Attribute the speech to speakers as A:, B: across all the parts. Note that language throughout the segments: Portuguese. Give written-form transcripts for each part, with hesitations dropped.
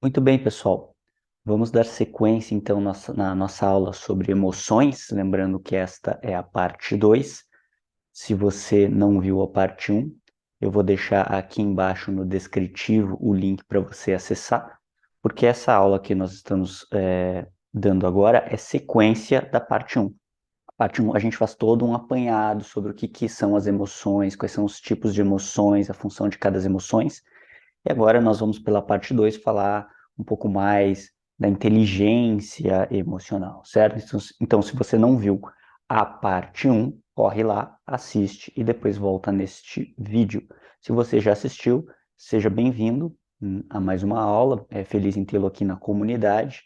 A: Muito bem, pessoal. Vamos dar sequência, então, na nossa aula sobre emoções. Lembrando que esta é a parte 2. Se você não viu a parte um, eu vou deixar aqui embaixo no descritivo o link para você acessar, porque essa aula que nós estamos dando agora é sequência da parte um. A parte um, a gente faz todo um apanhado sobre o que são as emoções, quais são os tipos de emoções, a função de cada emoções. E agora nós vamos pela parte 2 falar um pouco mais da inteligência emocional, certo? Então, se você não viu a parte um, corre lá, assiste e depois volta neste vídeo. Se você já assistiu, seja bem-vindo a mais uma aula. Feliz em tê-lo aqui na comunidade.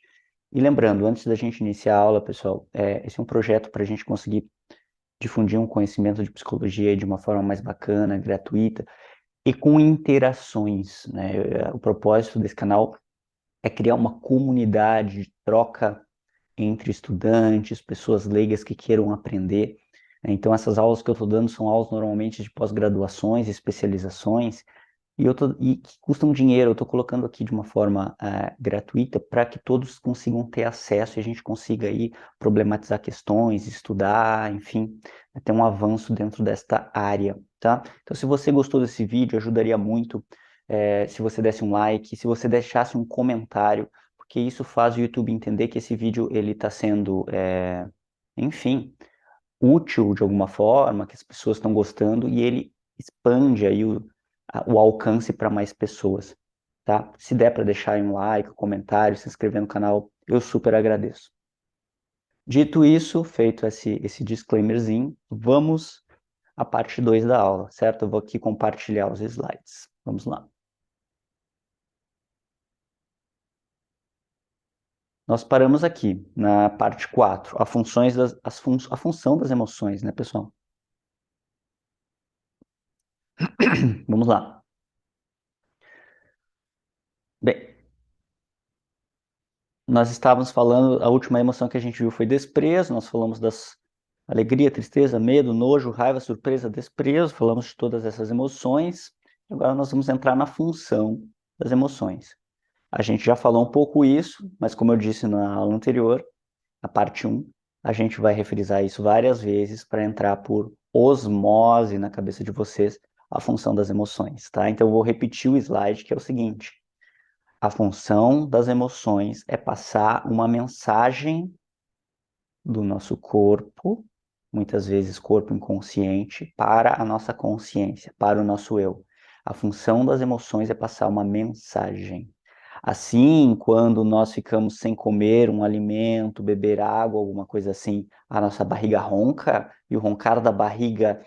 A: E lembrando, antes da gente iniciar a aula, pessoal, esse é um projeto para a gente conseguir difundir um conhecimento de psicologia de uma forma mais bacana, gratuita, e com interações, né? O propósito desse canal é criar uma comunidade de troca entre estudantes, pessoas leigas que queiram aprender. Então, essas aulas que eu estou dando são aulas normalmente de pós-graduações, especializações, e que custam dinheiro. Eu estou colocando aqui de uma forma gratuita para que todos consigam ter acesso e a gente consiga aí problematizar questões, estudar, enfim, ter um avanço dentro desta área, tá? Então, se você gostou desse vídeo, ajudaria muito se você desse um like, se você deixasse um comentário, porque isso faz o YouTube entender que esse vídeo ele está sendo, enfim, útil de alguma forma, que as pessoas estão gostando e ele expande aí o alcance para mais pessoas, tá? Se der para deixar aí um like, um comentário, se inscrever no canal, eu super agradeço. Dito isso, feito esse disclaimerzinho, vamos à parte 2 da aula, certo? Eu vou aqui compartilhar os slides. Vamos lá. Nós paramos aqui na parte 4, a função das emoções, né, pessoal? Vamos lá. Bem, nós estávamos falando, a última emoção que a gente viu foi desprezo, nós falamos das alegria, tristeza, medo, nojo, raiva, surpresa, desprezo, falamos de todas essas emoções. Agora nós vamos entrar na função das emoções. A gente já falou um pouco isso, mas como eu disse na aula anterior, a parte um, a gente vai refrisar isso várias vezes para entrar por osmose na cabeça de vocês a função das emoções, tá? Então eu vou repetir o slide que é o seguinte: a função das emoções é passar uma mensagem do nosso corpo, muitas vezes corpo inconsciente, para a nossa consciência, para o nosso eu. A função das emoções é passar uma mensagem. Assim, quando nós ficamos sem comer um alimento, beber água, alguma coisa assim, a nossa barriga ronca, e o roncar da barriga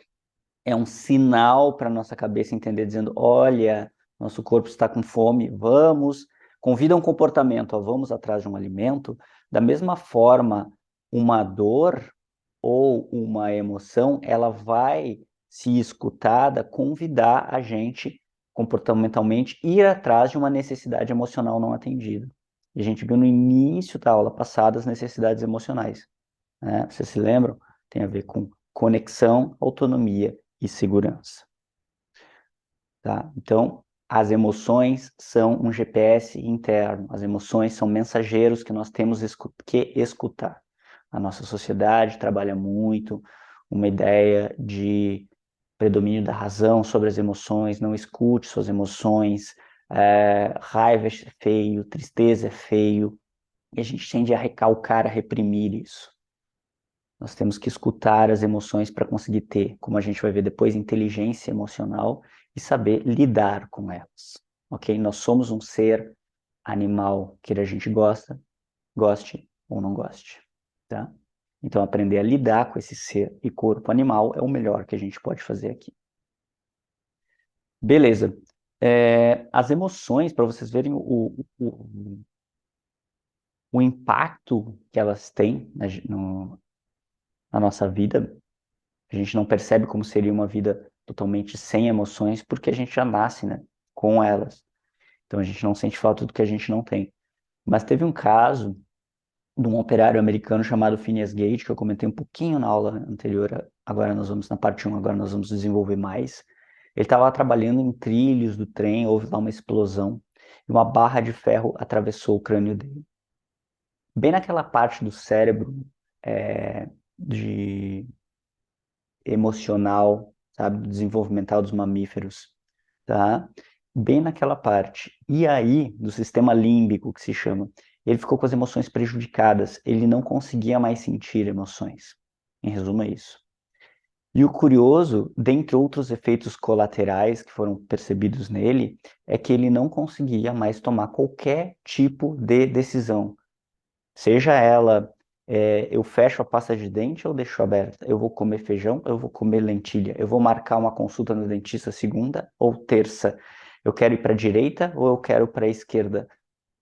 A: é um sinal para a nossa cabeça entender, dizendo: olha, nosso corpo está com fome, vamos, convida um comportamento, ó, vamos atrás de um alimento. Da mesma forma, uma dor ou uma emoção, ela vai, se escutada, convidar a gente, comportamentalmente, ir atrás de uma necessidade emocional não atendida. E a gente viu no início da aula passada as necessidades emocionais, né? Vocês se lembram? Tem a ver com conexão, autonomia e segurança, tá? Então, as emoções são um GPS interno, as emoções são mensageiros que nós temos que escutar. A nossa sociedade trabalha muito uma ideia de predomínio da razão sobre as emoções, não escute suas emoções, raiva é feio, tristeza é feio, e a gente tende a recalcar, a reprimir isso. Nós temos que escutar as emoções para conseguir ter, como a gente vai ver depois, inteligência emocional e saber lidar com elas. Ok? Nós somos um ser animal que a gente goste ou não goste. Tá? Então, aprender a lidar com esse ser e corpo animal é o melhor que a gente pode fazer aqui. Beleza. As emoções, para vocês verem o impacto que elas têm na nossa vida. A gente não percebe como seria uma vida totalmente sem emoções, porque a gente já nasce, né, com elas. Então a gente não sente falta do que a gente não tem. Mas teve um caso de um operário americano chamado Phineas Gage, que eu comentei um pouquinho na aula anterior, agora nós vamos na parte 1, agora nós vamos desenvolver mais. Ele estava trabalhando em trilhos do trem, houve lá uma explosão. e uma barra de ferro atravessou o crânio dele. Bem naquela parte do cérebro de emocional, sabe, desenvolvimental dos mamíferos, tá? Bem naquela parte. E aí, do sistema límbico, que se chama, ele ficou com as emoções prejudicadas, ele não conseguia mais sentir emoções. Em resumo, é isso. E o curioso, dentre outros efeitos colaterais que foram percebidos nele, é que ele não conseguia mais tomar qualquer tipo de decisão. Seja ela, eu fecho a pasta de dente ou deixo aberta? Eu vou comer feijão, eu vou comer lentilha? Eu vou marcar uma consulta no dentista segunda ou terça? Eu quero ir para a direita ou eu quero para a esquerda?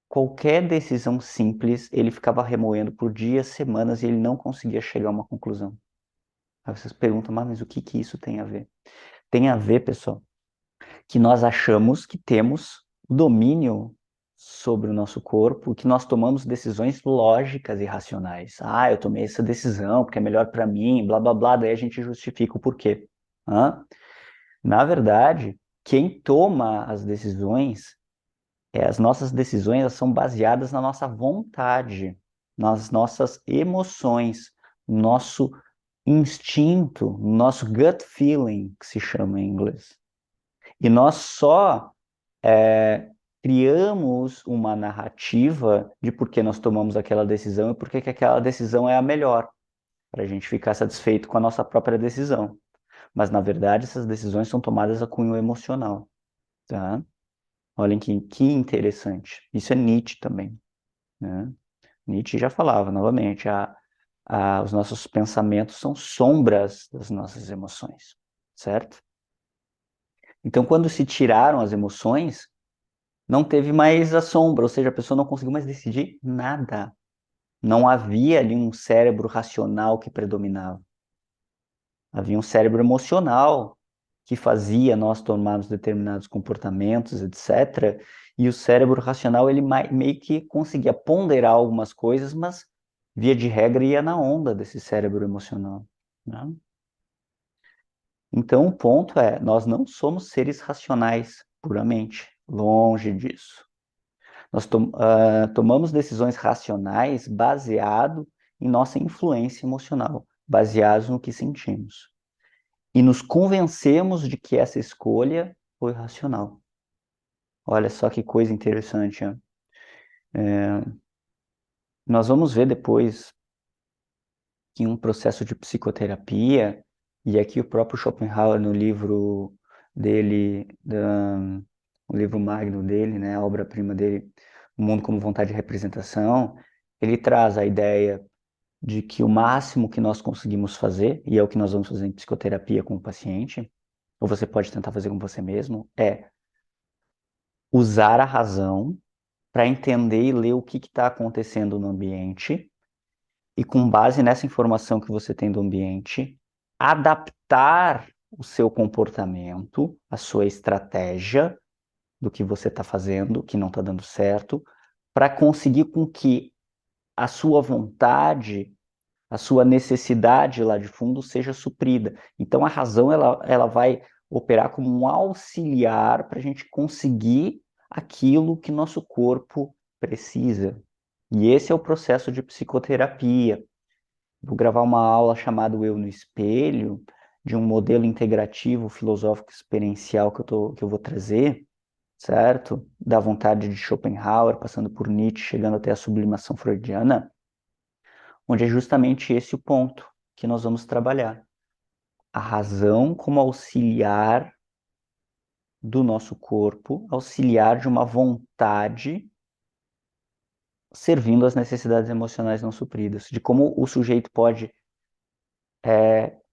A: Qualquer decisão simples, ele ficava remoendo por dias, semanas e ele não conseguia chegar a uma conclusão. Aí vocês perguntam, mas o que que isso tem a ver? Tem a ver, pessoal, que nós achamos que temos domínio sobre o nosso corpo, que nós tomamos decisões lógicas e racionais. Ah, eu tomei essa decisão porque é melhor para mim, blá blá blá, daí a gente justifica o porquê. Hã? Na verdade, quem toma as decisões, as nossas decisões, elas são baseadas na nossa vontade, nas nossas emoções, no nosso instinto, no nosso gut feeling, que se chama em inglês. E nós só criamos uma narrativa de por que nós tomamos aquela decisão e por que aquela decisão é a melhor, para a gente ficar satisfeito com a nossa própria decisão. Mas, na verdade, essas decisões são tomadas a cunho emocional, tá? Olhem que interessante. Isso é Nietzsche também, né? Nietzsche já falava, novamente, os nossos pensamentos são sombras das nossas emoções, certo? Então, quando se tiraram as emoções, não teve mais a sombra, ou seja, a pessoa não conseguiu mais decidir nada. Não havia ali um cérebro racional que predominava. Havia um cérebro emocional que fazia nós tomarmos determinados comportamentos, etc. E o cérebro racional, ele meio que conseguia ponderar algumas coisas, mas, via de regra, ia na onda desse cérebro emocional, né? Então, o ponto é, nós não somos seres racionais puramente, longe disso. Nós tomamos decisões racionais baseado em nossa influência emocional, baseados no que sentimos. E nos convencemos de que essa escolha foi racional. Olha só que coisa interessante. Nós vamos ver depois que em um processo de psicoterapia, e aqui o próprio Schopenhauer no livro dele, o livro magno dele, né, a obra-prima dele, O Mundo como Vontade de Representação, ele traz a ideia de que o máximo que nós conseguimos fazer, e é o que nós vamos fazer em psicoterapia com o paciente, ou você pode tentar fazer com você mesmo, é usar a razão para entender e ler o que está acontecendo no ambiente, e com base nessa informação que você tem do ambiente, adaptar o seu comportamento, a sua estratégia do que você está fazendo, que não está dando certo, para conseguir com que a sua vontade, a sua necessidade lá de fundo seja suprida. Então a razão ela vai operar como um auxiliar para a gente conseguir aquilo que nosso corpo precisa. E esse é o processo de psicoterapia. Vou gravar uma aula chamada Eu no Espelho, de um modelo integrativo filosófico experiencial que eu vou trazer, certo? Da vontade de Schopenhauer, passando por Nietzsche, chegando até a sublimação freudiana, onde é justamente esse o ponto que nós vamos trabalhar. A razão como auxiliar do nosso corpo, auxiliar de uma vontade servindo às necessidades emocionais não supridas, de como o sujeito pode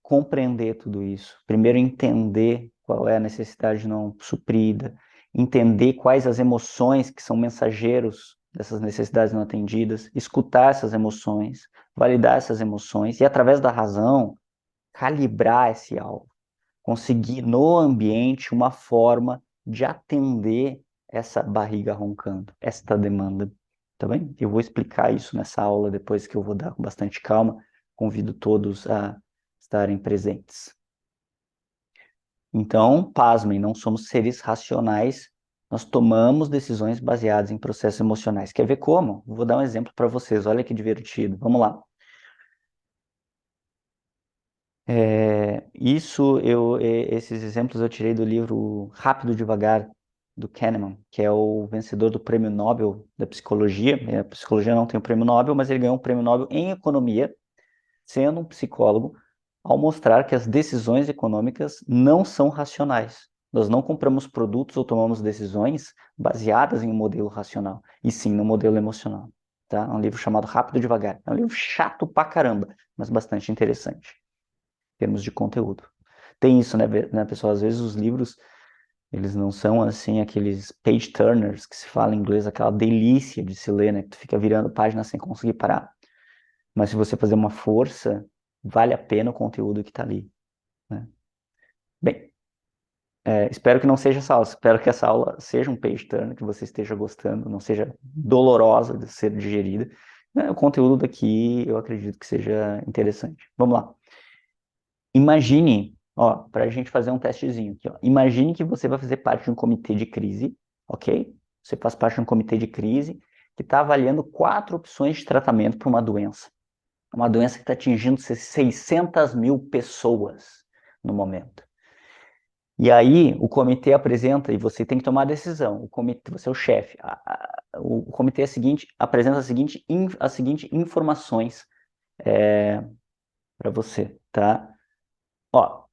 A: compreender tudo isso. Primeiro, entender qual é a necessidade não suprida, entender quais as emoções que são mensageiros dessas necessidades não atendidas, escutar essas emoções, validar essas emoções e, através da razão, calibrar esse alvo, conseguir no ambiente uma forma de atender essa barriga roncando, esta demanda. Tá bem? Eu vou explicar isso nessa aula depois que eu vou dar com bastante calma. Convido todos a estarem presentes. Então, pasmem, não somos seres racionais, Nós tomamos decisões baseadas em processos emocionais. Quer ver como? Vou dar um exemplo para vocês. Olha que divertido. Vamos lá. Esses exemplos eu tirei do livro Rápido e Devagar, do Kahneman, que é o vencedor do Prêmio Nobel da Psicologia. A psicologia não tem o Prêmio Nobel, mas ele ganhou um Prêmio Nobel em economia, sendo um psicólogo, ao mostrar que as decisões econômicas não são racionais. Nós não compramos produtos ou tomamos decisões baseadas em um modelo racional, e sim no modelo emocional. Tá? É um livro chamado Rápido e Devagar. É um livro chato pra caramba, mas bastante interessante em termos de conteúdo. Tem isso, né, pessoal? Às vezes os livros, eles não são, assim, aqueles page turners, que se fala em inglês, aquela delícia de se ler, né? Que tu fica virando página sem conseguir parar. Mas se você fazer uma força, vale a pena o conteúdo que está ali, né? Bem, espero que não seja essa aula. Espero que essa aula seja um page turner, que você esteja gostando, não seja dolorosa de ser digerida. O conteúdo daqui eu acredito que seja interessante. Vamos lá. Imagine, ó, para a gente fazer um testezinho aqui, ó. Imagine que você vai fazer parte de um comitê de crise, ok? Você faz parte de um comitê de crise que está avaliando 4 opções de tratamento para uma doença. Uma doença que está atingindo 600 mil pessoas no momento. E aí o comitê apresenta, e você tem que tomar a decisão, o comitê, você é o chefe, o comitê apresenta as seguintes informações para você, tá? Ó,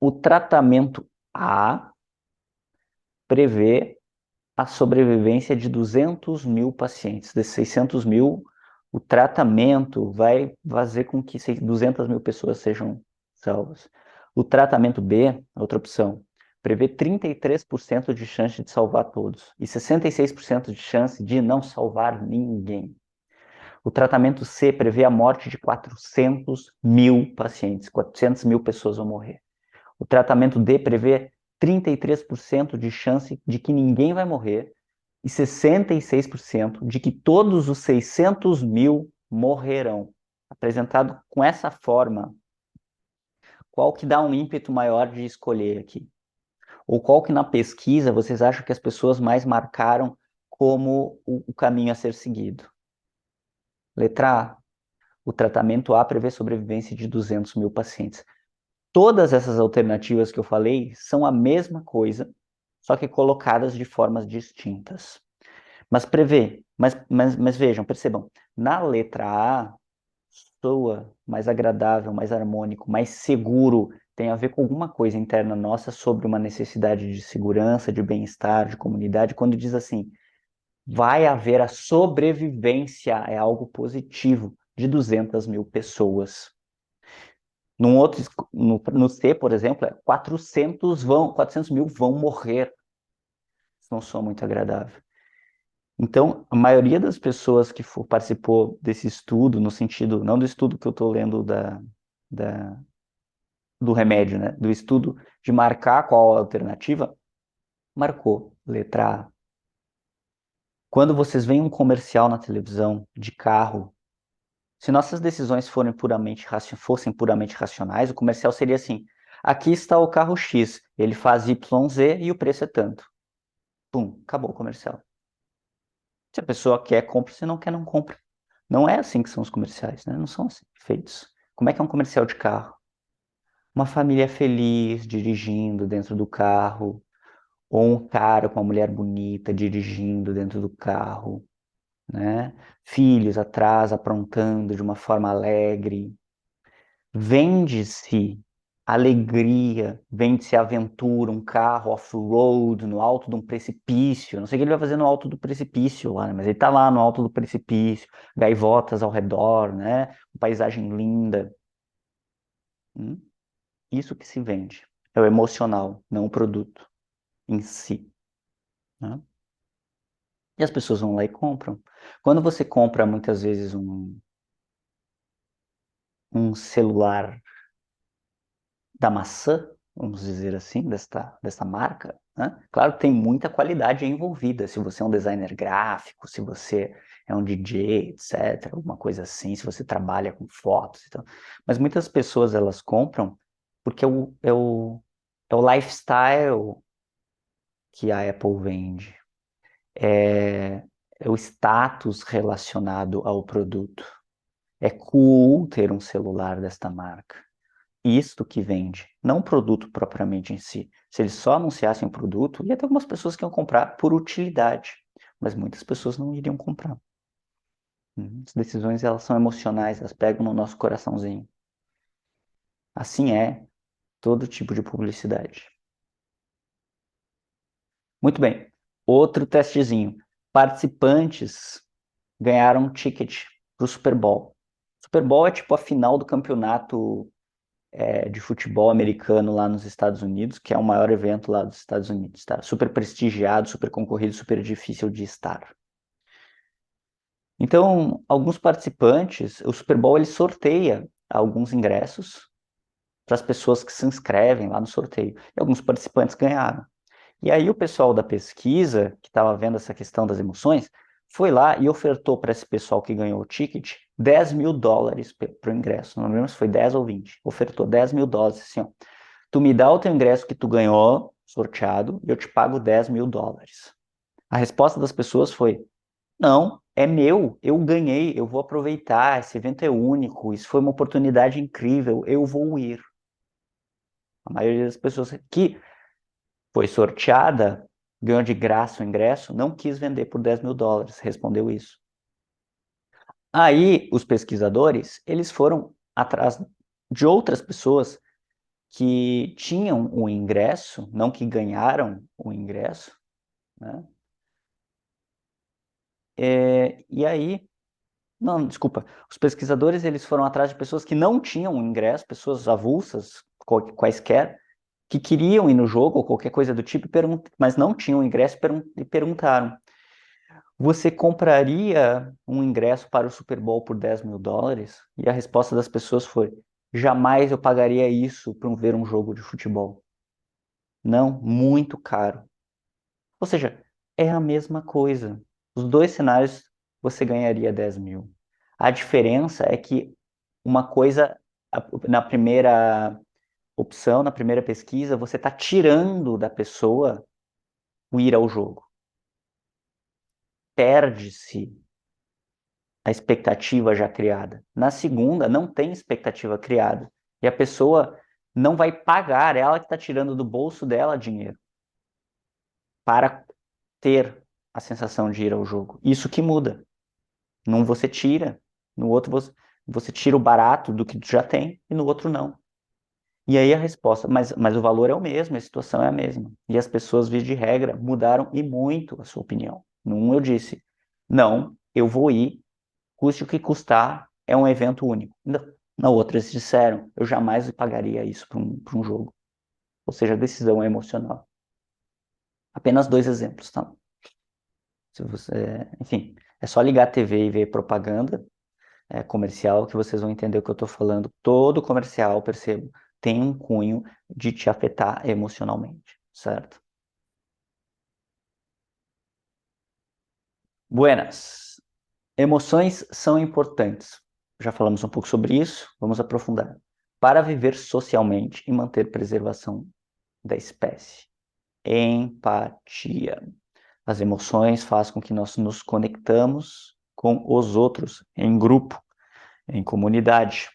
A: o tratamento A prevê a sobrevivência de 200 mil pacientes. Desses 600 mil, o tratamento vai fazer com que 200 mil pessoas sejam salvas. O tratamento B, outra opção, prevê 33% de chance de salvar todos e 66% de chance de não salvar ninguém. O tratamento C prevê a morte de 400 mil pacientes, 400 mil pessoas vão morrer. O tratamento D prevê 33% de chance de que ninguém vai morrer e 66% de que todos os 600 mil morrerão. Apresentado com essa forma, qual que dá um ímpeto maior de escolher aqui? Ou qual que na pesquisa vocês acham que as pessoas mais marcaram como o caminho a ser seguido? Letra A. O tratamento A prevê sobrevivência de 200 mil pacientes. Todas essas alternativas que eu falei são a mesma coisa, só que colocadas de formas distintas. Mas vejam, percebam, na letra A, soa mais agradável, mais harmônico, mais seguro, tem a ver com alguma coisa interna nossa sobre uma necessidade de segurança, de bem-estar, de comunidade, quando diz assim, vai haver a sobrevivência, é algo positivo, de 200 mil pessoas. No C, por exemplo, 400 mil vão morrer. Isso não soa muito agradável. Então, a maioria das pessoas que participou desse estudo, no sentido, não do estudo que eu estou lendo da, do remédio, né? Do estudo de marcar qual a alternativa, marcou letra A. Quando vocês veem um comercial na televisão de carro, se nossas decisões fossem puramente racionais, o comercial seria assim: aqui está o carro X, ele faz YZ e o preço é tanto. Pum, acabou o comercial. Se a pessoa quer, compra, se não quer, não compra. Não é assim que são os comerciais, né? Não são assim feitos. Como é que é um comercial de carro? Uma família feliz dirigindo dentro do carro, ou um cara com uma mulher bonita dirigindo dentro do carro, né? Filhos atrás aprontando de uma forma alegre. Vende-se alegria, vende-se aventura, um carro off-road no alto de um precipício. Não sei o que ele vai fazer no alto do precipício lá, né? Mas ele tá lá no alto do precipício, gaivotas ao redor, né? Uma paisagem linda. Hum? Isso que se vende. É o emocional, não o produto em si, né? E as pessoas vão lá e compram. Quando você compra muitas vezes um celular da maçã, vamos dizer assim, desta marca, né? Claro que tem muita qualidade envolvida. Se você é um designer gráfico, se você é um DJ, etc., alguma coisa assim, se você trabalha com fotos, então. Mas muitas pessoas elas compram porque é o lifestyle que a Apple vende. É o status relacionado ao produto. É cool ter um celular desta marca. Isto que vende, não o produto propriamente em si. Se eles só anunciassem o produto, ia ter algumas pessoas que iam comprar por utilidade, mas muitas pessoas não iriam comprar. As decisões, elas são emocionais, elas pegam no nosso coraçãozinho. Assim é todo tipo de publicidade. Muito bem. Outro testezinho. Participantes ganharam um ticket para o Super Bowl. Super Bowl é tipo a final do campeonato de futebol americano lá nos Estados Unidos, que é o maior evento lá dos Estados Unidos, tá? Super prestigiado, super concorrido, super difícil de estar. Então, alguns participantes, o Super Bowl ele sorteia alguns ingressos para as pessoas que se inscrevem lá no sorteio. E alguns participantes ganharam. E aí o pessoal da pesquisa, que estava vendo essa questão das emoções, foi lá e ofertou para esse pessoal que ganhou o ticket US$ 10.000 para o ingresso. Não lembro se foi 10 ou 20. Ofertou US$ 10.000, assim, ó. Tu me dá o teu ingresso que tu ganhou, sorteado, e eu te pago US$ 10.000. A resposta das pessoas foi: não, é meu, eu ganhei, eu vou aproveitar, esse evento é único, isso foi uma oportunidade incrível, eu vou ir. A maioria das pessoas que foi sorteada, ganhou de graça o ingresso, não quis vender por US$ 10.000, respondeu isso. Aí, os pesquisadores, eles foram atrás de outras pessoas que tinham o ingresso, não que ganharam o ingresso, né? E aí, não, desculpa, os pesquisadores eles foram atrás de pessoas que não tinham o ingresso, pessoas avulsas, quaisquer, que queriam ir no jogo ou qualquer coisa do tipo, mas não tinham o ingresso e perguntaram: você compraria um ingresso para o Super Bowl por US$ 10.000? E a resposta das pessoas foi: jamais eu pagaria isso para ver um jogo de futebol. Não, muito caro. Ou seja, é a mesma coisa. Os dois cenários você ganharia 10 mil. A diferença é que uma coisa, na primeira opção, na primeira pesquisa, você está tirando da pessoa o ir ao jogo. Perde-se a expectativa já criada. Na segunda, não tem expectativa criada. E a pessoa não vai pagar, ela que está tirando do bolso dela dinheiro para ter a sensação de ir ao jogo. Isso que muda. Num você tira, no outro você tira o barato do que tu já tem e no outro não. E aí a resposta, mas o valor é o mesmo, a situação é a mesma. E as pessoas, via de regra, mudaram e muito a sua opinião. Num eu disse, não, eu vou ir, custe o que custar, é um evento único. Na outra eles disseram, eu jamais pagaria isso para um jogo. Ou seja, a decisão é emocional. Apenas dois exemplos, tá? Se você, enfim, é só ligar a TV e ver propaganda comercial que vocês vão entender o que eu estou falando. Todo comercial, percebo, tem um cunho de te afetar emocionalmente, certo? Buenas. Emoções são importantes. Já falamos um pouco sobre isso, vamos aprofundar. Para viver socialmente e manter preservação da espécie. Empatia. As emoções fazem com que nós nos conectamos com os outros, em grupo, em comunidade.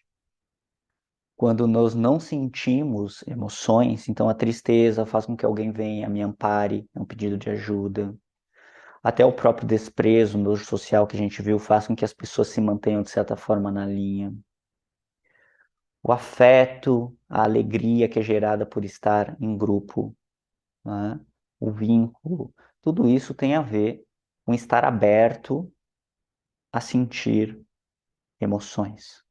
A: Quando nós não sentimos emoções, então a tristeza faz com que alguém venha, me ampare, é um pedido de ajuda. Até o próprio desprezo, o nojo social que a gente viu, faz com que as pessoas se mantenham, de certa forma, na linha. O afeto, a alegria que é gerada por estar em grupo, né? O vínculo, tudo isso tem a ver com estar aberto a sentir emoções.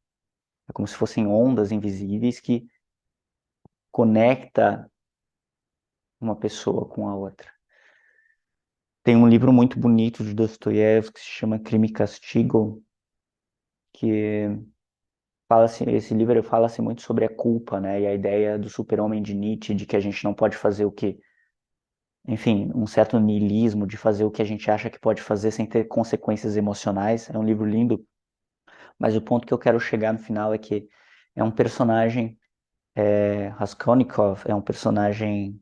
A: É como se fossem ondas invisíveis que conecta uma pessoa com a outra. Tem um livro muito bonito de Dostoiévski que se chama Crime e Castigo, que fala-se, esse livro fala-se muito sobre a culpa, né? E a ideia do super-homem de Nietzsche, de que a gente não pode fazer o que, enfim, um certo niilismo de fazer o que a gente acha que pode fazer sem ter consequências emocionais. É um livro lindo, mas o ponto que eu quero chegar no final é que é um personagem, Raskolnikov, é um personagem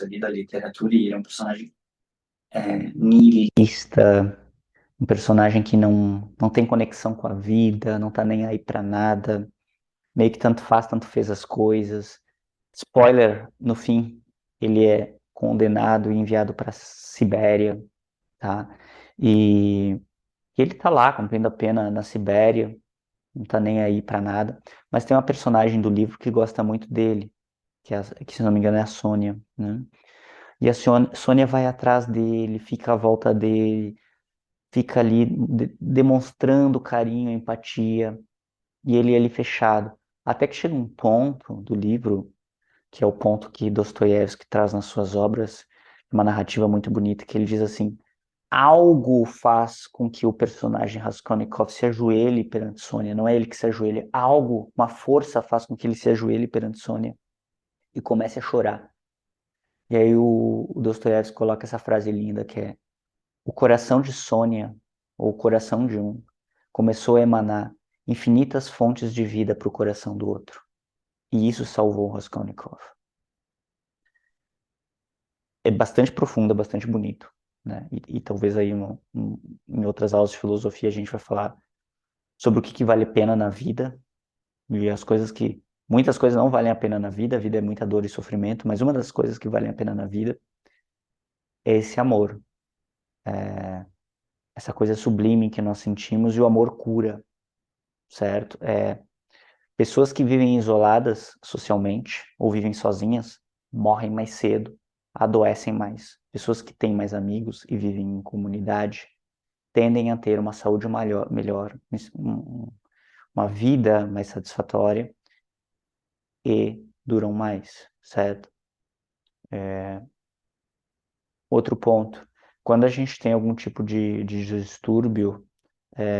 A: ali da literatura, e ele é um personagem niilista, um personagem que não tem conexão com a vida, não tá nem aí pra nada, meio que tanto faz, tanto fez as coisas. Spoiler, no fim, ele é condenado e enviado para Sibéria, tá? E ele tá lá cumprindo a pena na Sibéria, não tá nem aí pra nada. Mas tem uma personagem do livro que gosta muito dele, que se não me engano é a Sônia, né? E a Sônia vai atrás dele, fica à volta dele, fica ali demonstrando carinho, empatia, e ele ali fechado. Até que chega um ponto do livro, que é o ponto que Dostoiévski traz nas suas obras, uma narrativa muito bonita, que ele diz assim: algo faz com que o personagem Raskolnikov se ajoelhe perante Sônia, não é ele que se ajoelha, algo, uma força faz com que ele se ajoelhe perante Sônia e comece a chorar. E aí o Dostoiévski coloca essa frase linda que é: o coração de Sônia, ou o coração de um, começou a emanar infinitas fontes de vida para o coração do outro. E isso salvou Raskolnikov. É bastante profundo, é bastante bonito, né? E talvez aí em outras aulas de filosofia a gente vai falar sobre o que vale a pena na vida e as coisas que... Muitas coisas não valem a pena na vida, a vida é muita dor e sofrimento, mas uma das coisas que valem a pena na vida é esse amor, essa coisa sublime que nós sentimos, e o amor cura, certo? Pessoas que vivem isoladas socialmente ou vivem sozinhas morrem mais cedo, adoecem mais. Pessoas que têm mais amigos e vivem em comunidade tendem a ter uma saúde melhor, uma vida mais satisfatória e duram mais, certo? Outro ponto, quando a gente tem algum tipo de distúrbio,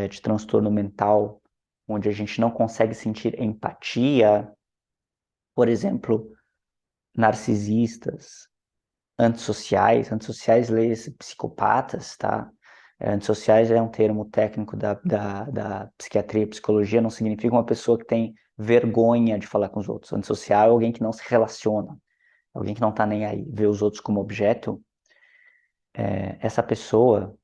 A: de transtorno mental, onde a gente não consegue sentir empatia, por exemplo, narcisistas, antissociais lê-se psicopatas, tá? Antissociais é um termo técnico da psiquiatria e psicologia, não significa uma pessoa que tem vergonha de falar com os outros. Antissocial é alguém que não se relaciona, alguém que não tá nem aí, vê os outros como objeto. Essa pessoa,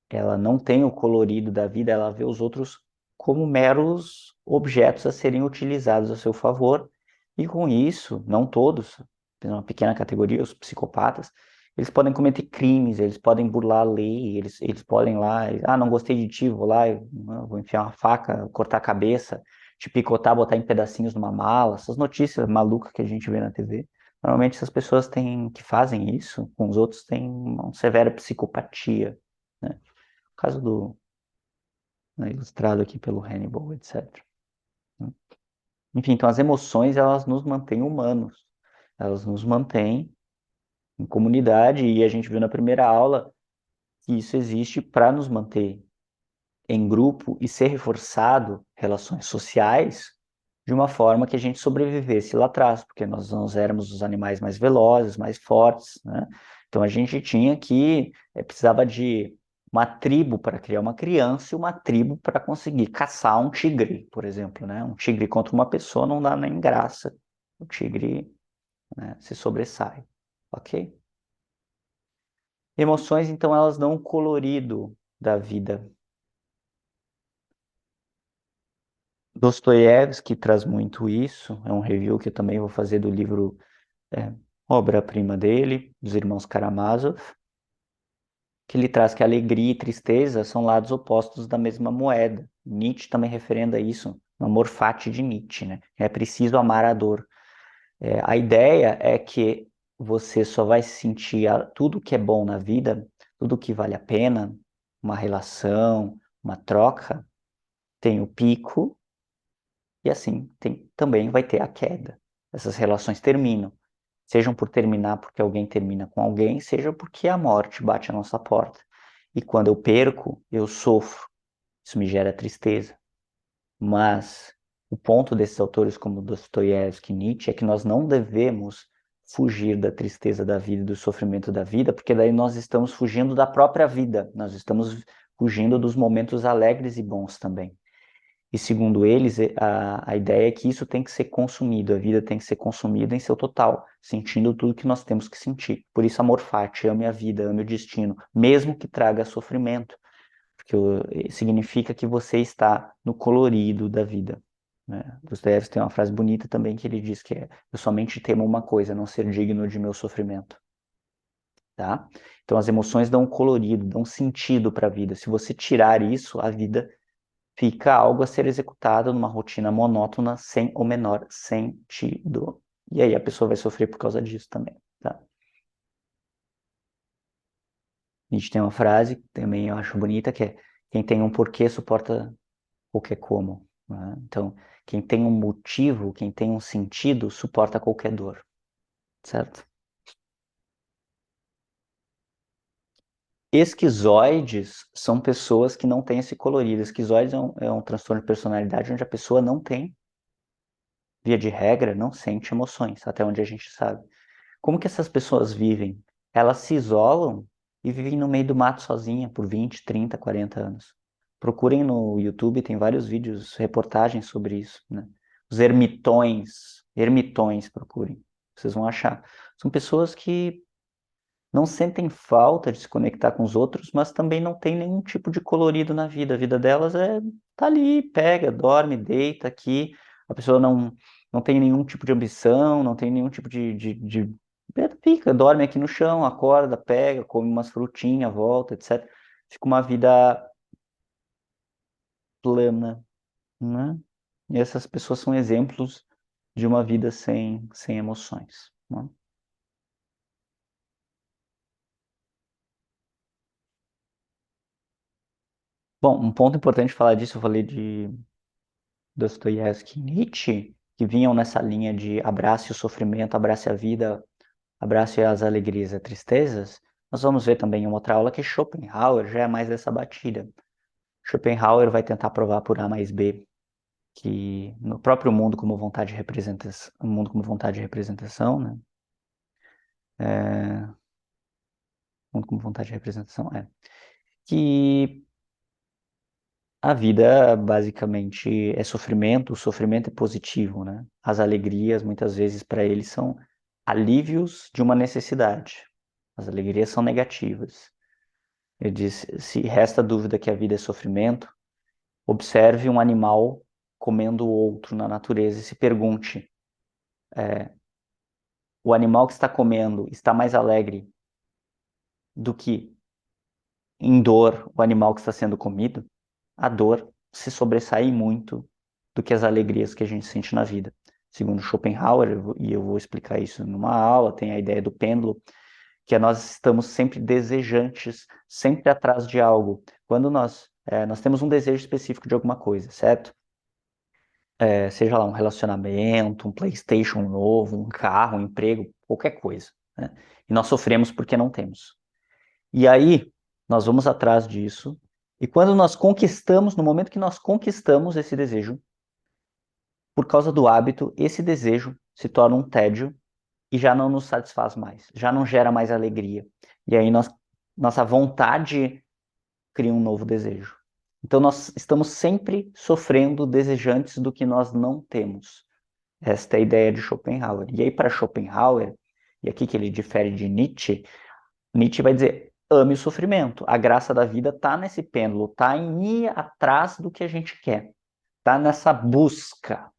A: ela não tem o colorido da vida, ela vê os outros como meros objetos a serem utilizados a seu favor, e com isso, não todos, uma pequena categoria, os psicopatas, eles podem cometer crimes, eles podem burlar a lei, eles podem lá, não gostei de ti, vou lá, vou enfiar uma faca, cortar a cabeça, te picotar, botar em pedacinhos numa mala, essas notícias malucas que a gente vê na TV. Normalmente essas pessoas que fazem isso com os outros têm uma severa psicopatia, né? O caso né, ilustrado aqui pelo Hannibal, etc. Enfim, então as emoções, elas nos mantêm humanos, elas nos mantêm em comunidade, e a gente viu na primeira aula que isso existe para nos manter em grupo e ser reforçado relações sociais de uma forma que a gente sobrevivesse lá atrás, porque nós éramos os animais mais velozes, mais fortes, né? Então a gente precisava de uma tribo para criar uma criança e uma tribo para conseguir caçar um tigre, por exemplo, né? Um tigre contra uma pessoa não dá nem graça. O tigre, né, se sobressai, ok? Emoções, então, elas dão um colorido da vida. Dostoiévski traz muito isso, é um review que eu também vou fazer do livro, obra-prima dele, dos irmãos Karamazov, que ele traz que alegria e tristeza são lados opostos da mesma moeda. Nietzsche também referenda isso no Amor Fati de Nietzsche, né? É preciso amar a dor. A ideia é que você só vai sentir tudo que é bom na vida, tudo que vale a pena, uma relação, uma troca, tem o pico, e assim também vai ter a queda. Essas relações terminam. Sejam por terminar porque alguém termina com alguém, seja porque a morte bate à nossa porta. E quando eu perco, eu sofro. Isso me gera tristeza. Mas o ponto desses autores como Dostoiévski e Nietzsche é que nós não devemos fugir da tristeza da vida, do sofrimento da vida, porque daí nós estamos fugindo da própria vida. Nós estamos fugindo dos momentos alegres e bons também. E segundo eles, a ideia é que isso tem que ser consumido, a vida tem que ser consumida em seu total, sentindo tudo que nós temos que sentir. Por isso, amor fati, ame a vida, ame o destino, mesmo que traga sofrimento, porque significa que você está no colorido da vida. Né? Dostoiévski tem uma frase bonita também que ele diz que é: eu somente temo uma coisa, não ser digno de meu sofrimento. Tá? Então, as emoções dão colorido, dão sentido para a vida. Se você tirar isso, a vida fica algo a ser executado numa rotina monótona, sem o menor sentido. E aí a pessoa vai sofrer por causa disso também, tá? A gente tem uma frase que também eu acho bonita, que é: quem tem um porquê suporta qualquer como. Né? Então, quem tem um motivo, quem tem um sentido, suporta qualquer dor, certo? Esquizoides são pessoas que não têm esse colorido. Esquizoides é um transtorno de personalidade onde a pessoa não tem, via de regra, não sente emoções, até onde a gente sabe. Como que essas pessoas vivem? Elas se isolam e vivem no meio do mato sozinha por 20, 30, 40 anos. Procurem no YouTube, tem vários vídeos, reportagens sobre isso, né? Os ermitões, procurem. Vocês vão achar. São pessoas que não sentem falta de se conectar com os outros, mas também não tem nenhum tipo de colorido na vida. A vida delas é tá ali, pega, dorme, deita aqui. A pessoa não tem nenhum tipo de ambição, não tem nenhum tipo de... Fica, dorme aqui no chão, acorda, pega, come umas frutinhas, volta, etc. Fica uma vida plana, né? E essas pessoas são exemplos de uma vida sem emoções, né? Bom, um ponto importante de falar disso, eu falei de Dostoiévski e Nietzsche, que vinham nessa linha de abrace o sofrimento, abrace a vida, abrace as alegrias e tristezas. Nós vamos ver também em uma outra aula que Schopenhauer já é mais dessa batida. Schopenhauer vai tentar provar por A mais B que no próprio mundo como vontade de representação, mundo como vontade de representação, né? É, mundo como vontade de representação, que a vida basicamente é sofrimento, o sofrimento é positivo, né? As alegrias muitas vezes para ele são alívios de uma necessidade. As alegrias são negativas. Ele diz: se resta dúvida que a vida é sofrimento, observe um animal comendo o outro na natureza e se pergunte: o animal que está comendo está mais alegre do que em dor o animal que está sendo comido? A dor se sobressai muito do que as alegrias que a gente sente na vida. Segundo Schopenhauer, e eu vou explicar isso numa aula, tem a ideia do pêndulo, que é nós estamos sempre desejantes, sempre atrás de algo. Quando nós temos um desejo específico de alguma coisa, certo? Seja lá um relacionamento, um PlayStation novo, um carro, um emprego, qualquer coisa, né? E nós sofremos porque não temos. E aí, nós vamos atrás disso, e quando nós conquistamos, no momento que nós conquistamos esse desejo, por causa do hábito, esse desejo se torna um tédio e já não nos satisfaz mais, já não gera mais alegria. E aí nossa vontade cria um novo desejo. Então nós estamos sempre sofrendo desejantes do que nós não temos. Esta é a ideia de Schopenhauer. E aí para Schopenhauer, e aqui que ele difere de Nietzsche, Nietzsche vai dizer: ame o sofrimento. A graça da vida está nesse pêndulo, está em ir atrás do que a gente quer, está nessa busca.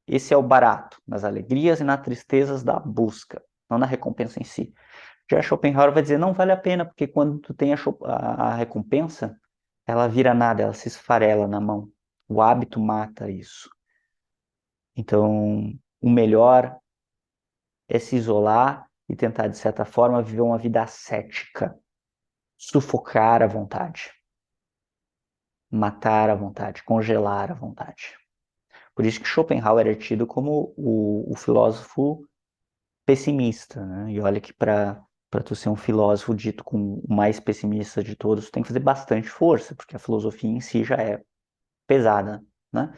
A: Esse é o barato, nas alegrias e nas tristezas da busca, não na recompensa em si. Já Schopenhauer vai dizer: não vale a pena, porque quando tu tem a recompensa, ela vira nada, ela se esfarela na mão. O hábito mata isso. Então, o melhor é se isolar e tentar, de certa forma, viver uma vida ascética, sufocar a vontade, matar a vontade, congelar a vontade. Por isso que Schopenhauer é tido como o filósofo pessimista, né? E olha que para tu ser um filósofo dito como o mais pessimista de todos, tu tem que fazer bastante força, porque a filosofia em si já é pesada, né?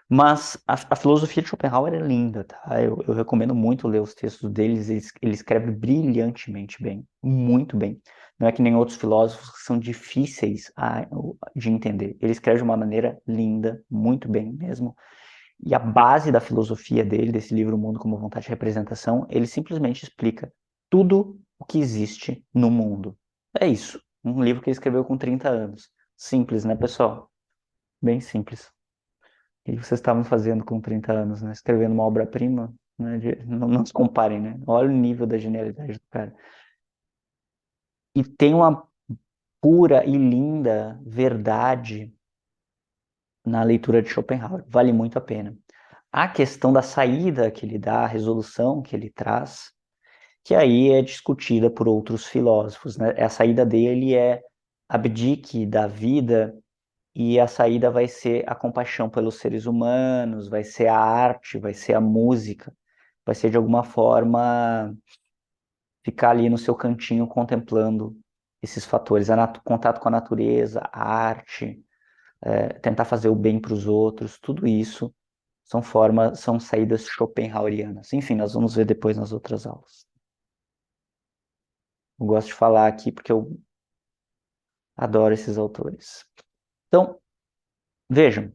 A: Mas a filosofia de Schopenhauer é linda, tá? Eu recomendo muito ler os textos deles, ele escreve brilhantemente bem, muito bem. Não é que nem outros filósofos que são difíceis de entender. Ele escreve de uma maneira linda, muito bem mesmo. E a base da filosofia dele, desse livro O Mundo como Vontade de Representação, ele simplesmente explica tudo o que existe no mundo. É isso. Um livro que ele escreveu com 30 anos. Simples, né, pessoal? Bem simples. O que vocês estavam fazendo com 30 anos, né? Escrevendo uma obra-prima, né? Não se comparem, né? Olha o nível da genialidade do cara. E tem uma pura e linda verdade na leitura de Schopenhauer. Vale muito a pena. A questão da saída que ele dá, a resolução que ele traz, que aí é discutida por outros filósofos, né? A saída dele é abdique da vida e a saída vai ser a compaixão pelos seres humanos, vai ser a arte, vai ser a música, vai ser de alguma forma ficar ali no seu cantinho contemplando esses fatores, contato com a natureza, a arte, tentar fazer o bem para os outros, tudo isso são formas, são saídas schopenhauerianas. Enfim, nós vamos ver depois nas outras aulas. Eu gosto de falar aqui porque eu adoro esses autores. Então, vejam,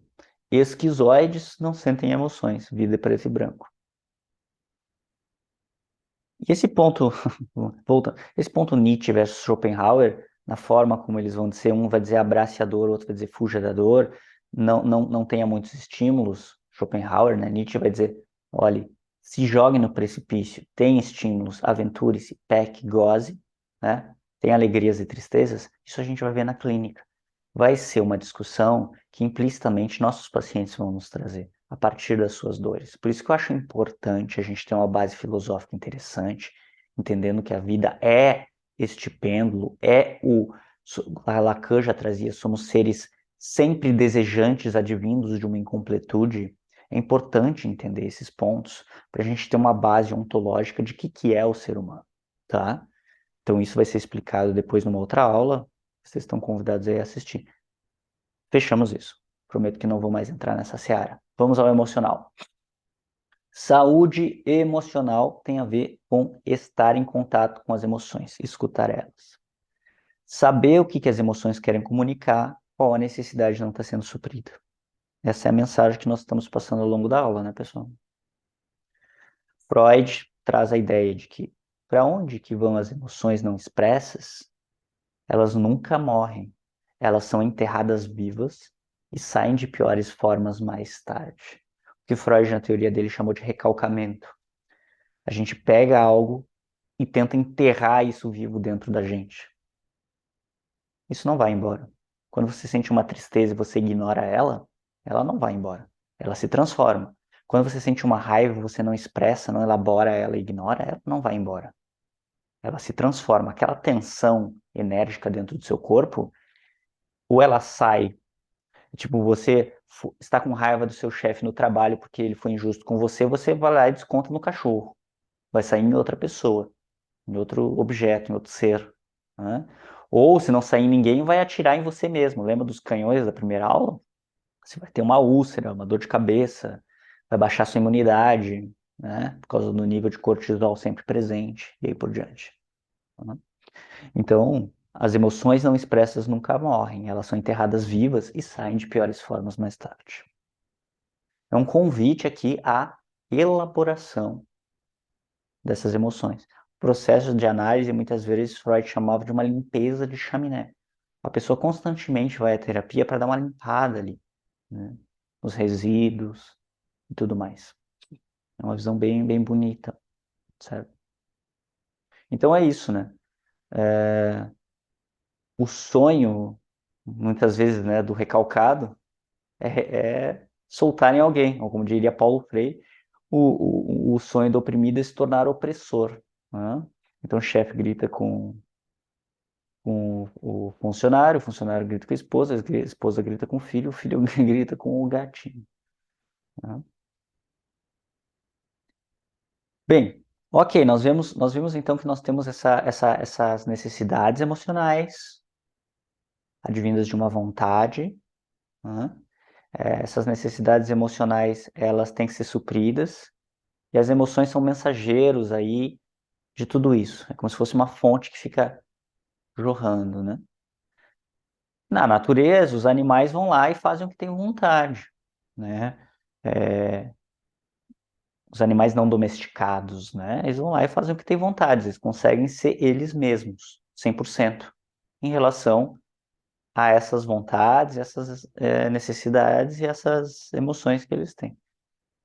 A: esquizoides não sentem emoções, vida é preto e branco. E esse ponto, volta, esse ponto Nietzsche versus Schopenhauer, na forma como eles vão dizer, um vai dizer abrace a dor, o outro vai dizer fuja da dor, não tenha muitos estímulos, Schopenhauer, né? Nietzsche vai dizer, olhe, se jogue no precipício, tem estímulos, aventure-se, peque, goze, né? Tem alegrias e tristezas, isso a gente vai ver na clínica. Vai ser uma discussão que implicitamente nossos pacientes vão nos trazer a partir das suas dores. Por isso que eu acho importante a gente ter uma base filosófica interessante, entendendo que a vida é este pêndulo, a Lacan já trazia, somos seres sempre desejantes, advindos de uma incompletude. É importante entender esses pontos para a gente ter uma base ontológica de que é o ser humano, tá? Então isso vai ser explicado depois numa outra aula. Vocês estão convidados aí a assistir. Fechamos isso. Prometo que não vou mais entrar nessa seara. Vamos ao emocional. Saúde emocional tem a ver com estar em contato com as emoções, escutar elas. Saber o que as emoções querem comunicar, qual a necessidade não está sendo suprida. Essa é a mensagem que nós estamos passando ao longo da aula, né, pessoal? Freud traz a ideia de que para onde que vão as emoções não expressas, elas nunca morrem. Elas são enterradas vivas e saem de piores formas mais tarde. O que Freud, na teoria dele, chamou de recalcamento. A gente pega algo e tenta enterrar isso vivo dentro da gente. Isso não vai embora. Quando você sente uma tristeza e você ignora ela, ela não vai embora. Ela se transforma. Quando você sente uma raiva, você não expressa, não elabora ela, ignora, ela não vai embora. Ela se transforma. Aquela tensão enérgica dentro do seu corpo, ou ela sai. Tipo, você está com raiva do seu chefe no trabalho porque ele foi injusto com você, você vai lá e desconta no cachorro. Vai sair em outra pessoa, em outro objeto, em outro ser. Né? Ou, se não sair em ninguém, vai atirar em você mesmo. Lembra dos canhões da primeira aula? Você vai ter uma úlcera, uma dor de cabeça, vai baixar sua imunidade, né? Por causa do nível de cortisol sempre presente, e aí por diante. Né? Então, as emoções não expressas nunca morrem, elas são enterradas vivas e saem de piores formas mais tarde. É um convite aqui à elaboração dessas emoções. Processos de análise, muitas vezes Freud chamava de uma limpeza de chaminé. A pessoa constantemente vai à terapia para dar uma limpada ali, né? Os resíduos e tudo mais. É uma visão bem, bem bonita, certo? Então é isso, né? O sonho, muitas vezes, né, do recalcado é soltar em alguém, ou como diria Paulo Freire, o sonho do oprimido é se tornar opressor. Né? Então o chefe grita com o funcionário grita com a esposa grita com o filho grita com o gatinho. Né? Bem, ok, nós vimos então que nós temos essas necessidades emocionais advindas de uma vontade, né? Essas necessidades emocionais, elas têm que ser supridas, e as emoções são mensageiros aí de tudo isso. É como se fosse uma fonte que fica jorrando, né? Na natureza, os animais vão lá e fazem o que têm vontade, né? É, os animais não domesticados, né? Eles vão lá e fazem o que têm vontade, eles conseguem ser eles mesmos, 100%, em relação a essas vontades, essas necessidades e essas emoções que eles têm.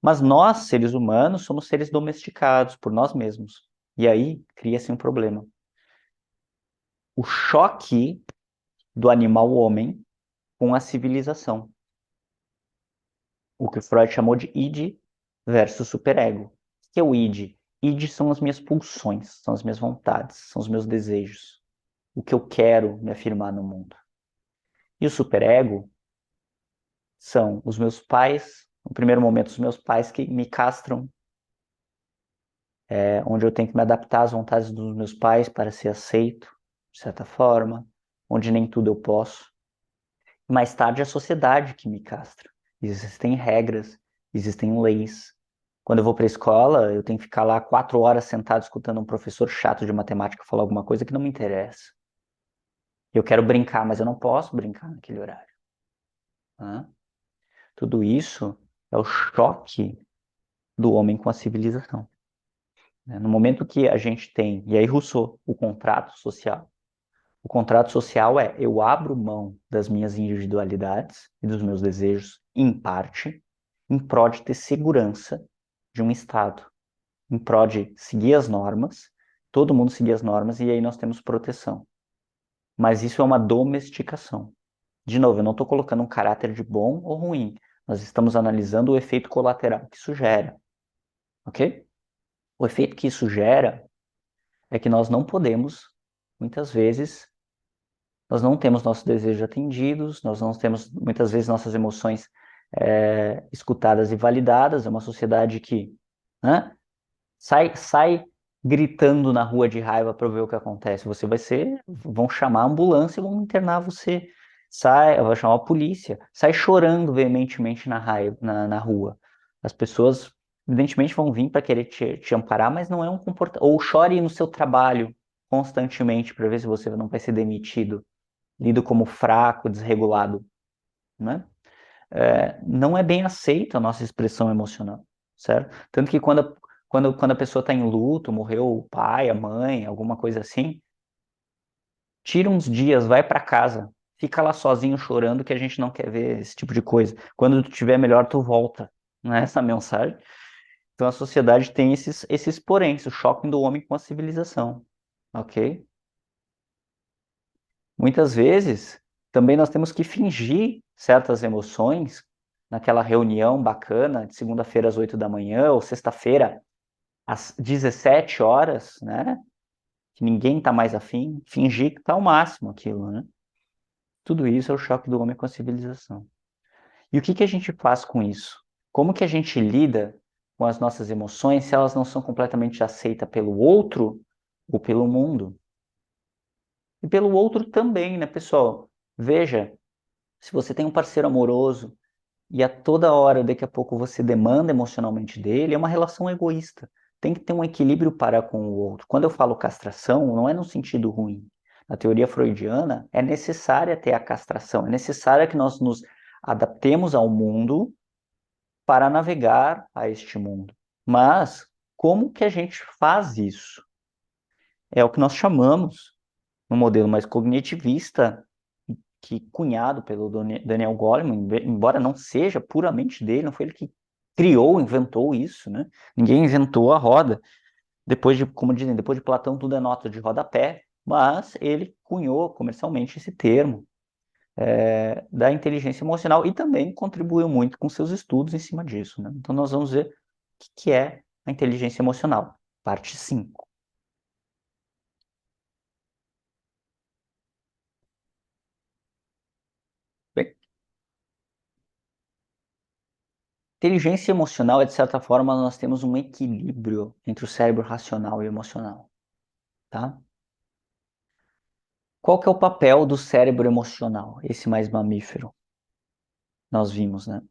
A: Mas nós, seres humanos, somos seres domesticados por nós mesmos. E aí cria-se um problema. O choque do animal homem com a civilização. O que Freud chamou de id versus superego. O que é o id? Id são as minhas pulsões, são as minhas vontades, são os meus desejos. O que eu quero me afirmar no mundo. E o superego são os meus pais, no primeiro momento, os meus pais que me castram, onde eu tenho que me adaptar às vontades dos meus pais para ser aceito, de certa forma, onde nem tudo eu posso. Mais tarde, a sociedade que me castra. Existem regras, existem leis. Quando eu vou para a escola, eu tenho que ficar lá 4 horas sentado escutando um professor chato de matemática falar alguma coisa que não me interessa. Eu quero brincar, mas eu não posso brincar naquele horário. Né? Tudo isso é o choque do homem com a civilização. Né? No momento que a gente tem, e aí Rousseau, o contrato social. O contrato social é eu abro mão das minhas individualidades e dos meus desejos, em parte, em prol de ter segurança de um Estado, em prol de seguir as normas, todo mundo seguir as normas e aí nós temos proteção. Mas isso é uma domesticação. De novo, eu não estou colocando um caráter de bom ou ruim. Nós estamos analisando o efeito colateral que isso gera, ok? O efeito que isso gera é que nós não podemos, muitas vezes, nós não temos nossos desejos atendidos, nós não temos, muitas vezes, nossas emoções escutadas e validadas. É uma sociedade que, né, sai gritando na rua de raiva para ver o que acontece. Você vai ser, vão chamar a ambulância e vão internar você. Vai chamar a polícia, sai chorando veementemente na rua. As pessoas, evidentemente, vão vir para querer te amparar, mas não é um comportamento. Ou chore no seu trabalho constantemente para ver se você não vai ser demitido, lido como fraco, desregulado, né? Não é bem aceita a nossa expressão emocional, certo? Tanto que quando a pessoa está em luto, morreu o pai, a mãe, alguma coisa assim, tira uns dias, vai para casa, fica lá sozinho chorando que a gente não quer ver esse tipo de coisa. Quando tu tiver melhor, tu volta, não é essa a mensagem? Então a sociedade tem esses poréns, o choque do homem com a civilização, ok? Muitas vezes, também nós temos que fingir certas emoções naquela reunião bacana de segunda-feira às 8 da manhã ou sexta-feira às 17 horas, né? Que ninguém está mais afim, fingir que está ao máximo aquilo, né? Tudo isso é o choque do homem com a civilização. E o que que a gente faz com isso? Como que a gente lida com as nossas emoções se elas não são completamente aceitas pelo outro ou pelo mundo? E pelo outro também, né, pessoal? Veja, se você tem um parceiro amoroso e a toda hora, daqui a pouco, você demanda emocionalmente dele, é uma relação egoísta. Tem que ter um equilíbrio para com o outro. Quando eu falo castração, não é no sentido ruim. Na teoria freudiana, é necessária ter a castração, é necessário que nós nos adaptemos ao mundo para navegar a este mundo. Mas como que a gente faz isso? É o que nós chamamos, no modelo mais cognitivista, que cunhado pelo Daniel Goleman, embora não seja puramente dele, não foi ele que criou, inventou isso, né? Ninguém inventou a roda. Depois de, como dizem, depois de Platão tudo é nota de rodapé, mas ele cunhou comercialmente esse termo da inteligência emocional e também contribuiu muito com seus estudos em cima disso, né? Então nós vamos ver o que é a inteligência emocional, parte 5. Bem, inteligência emocional é, de certa forma, nós temos um equilíbrio entre o cérebro racional e emocional, tá? Qual que é o papel do cérebro emocional, esse mais mamífero? nós vimos, né?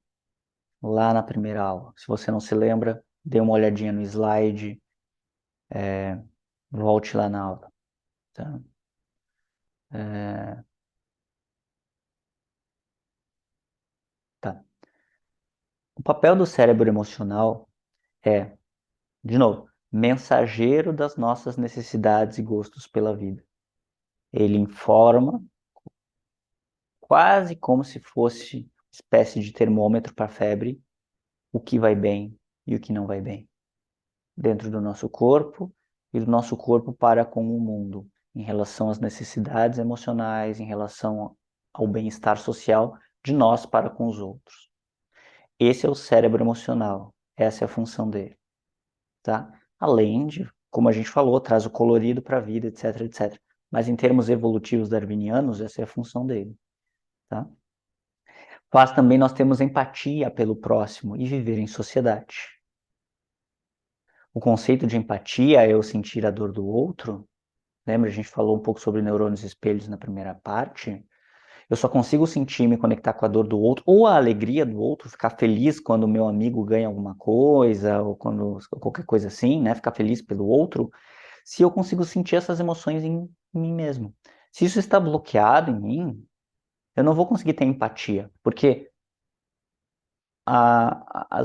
A: Lá na primeira aula. Se você não se lembra, dê uma olhadinha no slide, volte lá na aula, tá? É, tá. O papel do cérebro emocional é, de novo, mensageiro das nossas necessidades e gostos pela vida. Ele informa quase como se fosse uma espécie de termômetro para a febre, o que vai bem e o que não vai bem, dentro do nosso corpo e do nosso corpo para com o mundo, em relação às necessidades emocionais, em relação ao bem-estar social de nós para com os outros. Esse é o cérebro emocional, essa é a função dele, tá? Além de, como a gente falou, traz o colorido para a vida, etc, etc. Mas em termos evolutivos darwinianos, essa é a função dele, tá? Faz também nós temos empatia pelo próximo e viver em sociedade. O conceito de empatia é eu sentir a dor do outro. Lembra, a gente falou um pouco sobre neurônios espelhos na primeira parte? Eu só consigo sentir e me conectar com a dor do outro, ou a alegria do outro, ficar feliz quando o meu amigo ganha alguma coisa, ou quando qualquer coisa assim, né? Ficar feliz pelo outro, se eu consigo sentir essas emoções em mim mesmo. Se isso está bloqueado em mim, eu não vou conseguir ter empatia, porque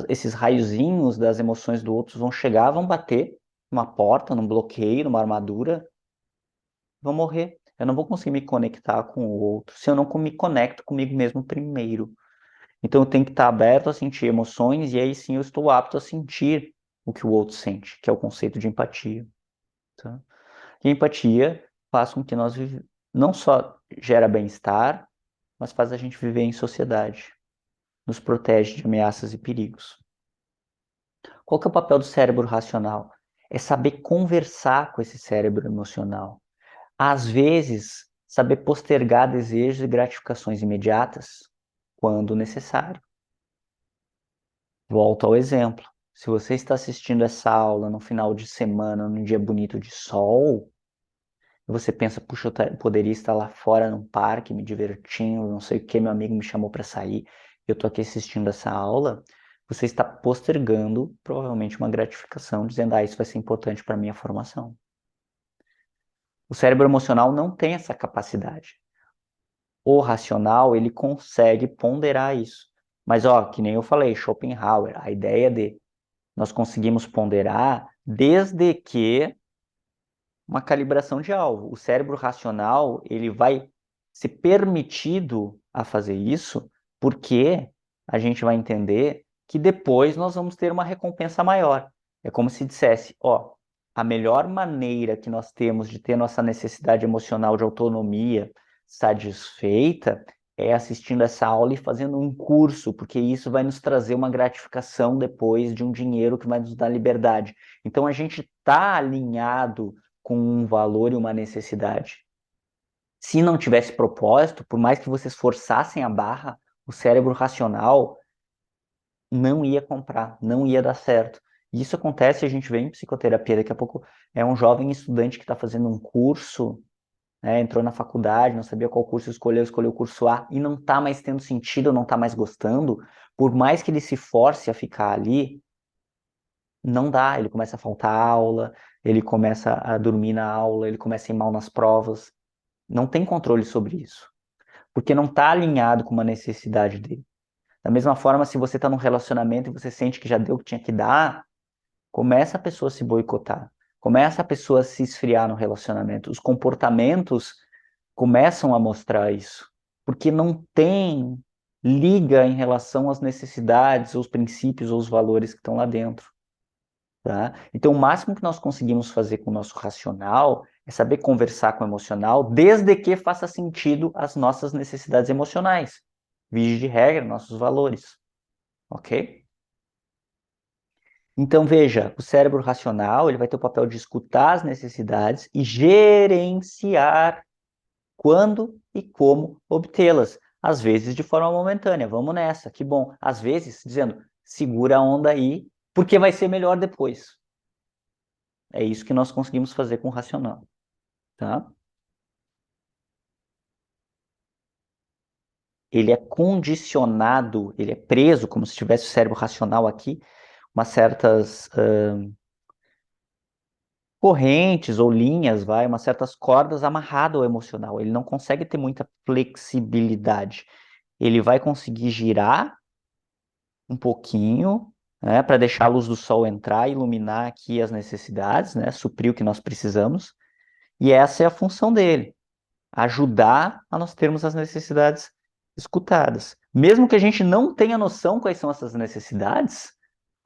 A: esses raiozinhos das emoções do outro vão chegar, vão bater numa porta, num bloqueio, numa armadura, vão morrer. Eu não vou conseguir me conectar com o outro se eu não me conecto comigo mesmo primeiro. Então eu tenho que estar aberto a sentir emoções e aí sim eu estou apto a sentir o que o outro sente, que é o conceito de empatia. Tá? E a empatia faz com que nós não só gera bem-estar, mas faz a gente viver em sociedade, nos protege de ameaças e perigos. Qual que é o papel do cérebro racional? É saber conversar com esse cérebro emocional. Às vezes, saber postergar desejos e gratificações imediatas, quando necessário. Volto ao exemplo. Se você está assistindo essa aula no final de semana, num dia bonito de sol, e você pensa, puxa, eu poderia estar lá fora num parque, me divertindo, não sei o que, meu amigo me chamou para sair, eu estou aqui assistindo essa aula, você está postergando provavelmente uma gratificação, dizendo, isso vai ser importante para a minha formação. O cérebro emocional não tem essa capacidade. O racional, ele consegue ponderar isso. Mas, que nem eu falei, Schopenhauer, a ideia de nós conseguimos ponderar desde que uma calibração de alvo. O cérebro racional, ele vai ser permitido a fazer isso porque a gente vai entender que depois nós vamos ter uma recompensa maior. É como se dissesse, a melhor maneira que nós temos de ter nossa necessidade emocional de autonomia satisfeita é assistindo essa aula e fazendo um curso, porque isso vai nos trazer uma gratificação depois de um dinheiro que vai nos dar liberdade. Então a gente está alinhado com um valor e uma necessidade. Se não tivesse propósito, por mais que vocês forçassem a barra, o cérebro racional não ia comprar, não ia dar certo. E isso acontece, a gente vê em psicoterapia, daqui a pouco é um jovem estudante que está fazendo um curso, né, entrou na faculdade, não sabia qual curso escolher, escolheu o curso A e não está mais tendo sentido, não está mais gostando, por mais que ele se force a ficar ali, não dá, ele começa a faltar aula, ele começa a dormir na aula, ele começa a ir mal nas provas. Não tem controle sobre isso, porque não está alinhado com uma necessidade dele. Da mesma forma, se você está num relacionamento e você sente que já deu o que tinha que dar, começa a pessoa a se boicotar, começa a pessoa a se esfriar no relacionamento. Os comportamentos começam a mostrar isso, porque não tem liga em relação às necessidades, aos princípios ou os valores que estão lá dentro. Tá? Então, o máximo que nós conseguimos fazer com o nosso racional é saber conversar com o emocional, desde que faça sentido as nossas necessidades emocionais. Vige de regra, nossos valores. Ok? Então, veja, o cérebro racional ele vai ter o papel de escutar as necessidades e gerenciar quando e como obtê-las. Às vezes de forma momentânea. Vamos nessa, que bom. Às vezes, dizendo, segura a onda aí, porque vai ser melhor depois. É isso que nós conseguimos fazer com o racional, tá? ele é condicionado, ele é preso, como se tivesse o cérebro racional aqui, umas certas correntes ou linhas, umas certas cordas amarrado ao emocional. Ele não consegue ter muita flexibilidade. Ele vai conseguir girar um pouquinho, né, para deixar a luz do sol entrar e iluminar aqui as necessidades, né, suprir o que nós precisamos. E essa é a função dele, ajudar a nós termos as necessidades escutadas. Mesmo que a gente não tenha noção quais são essas necessidades,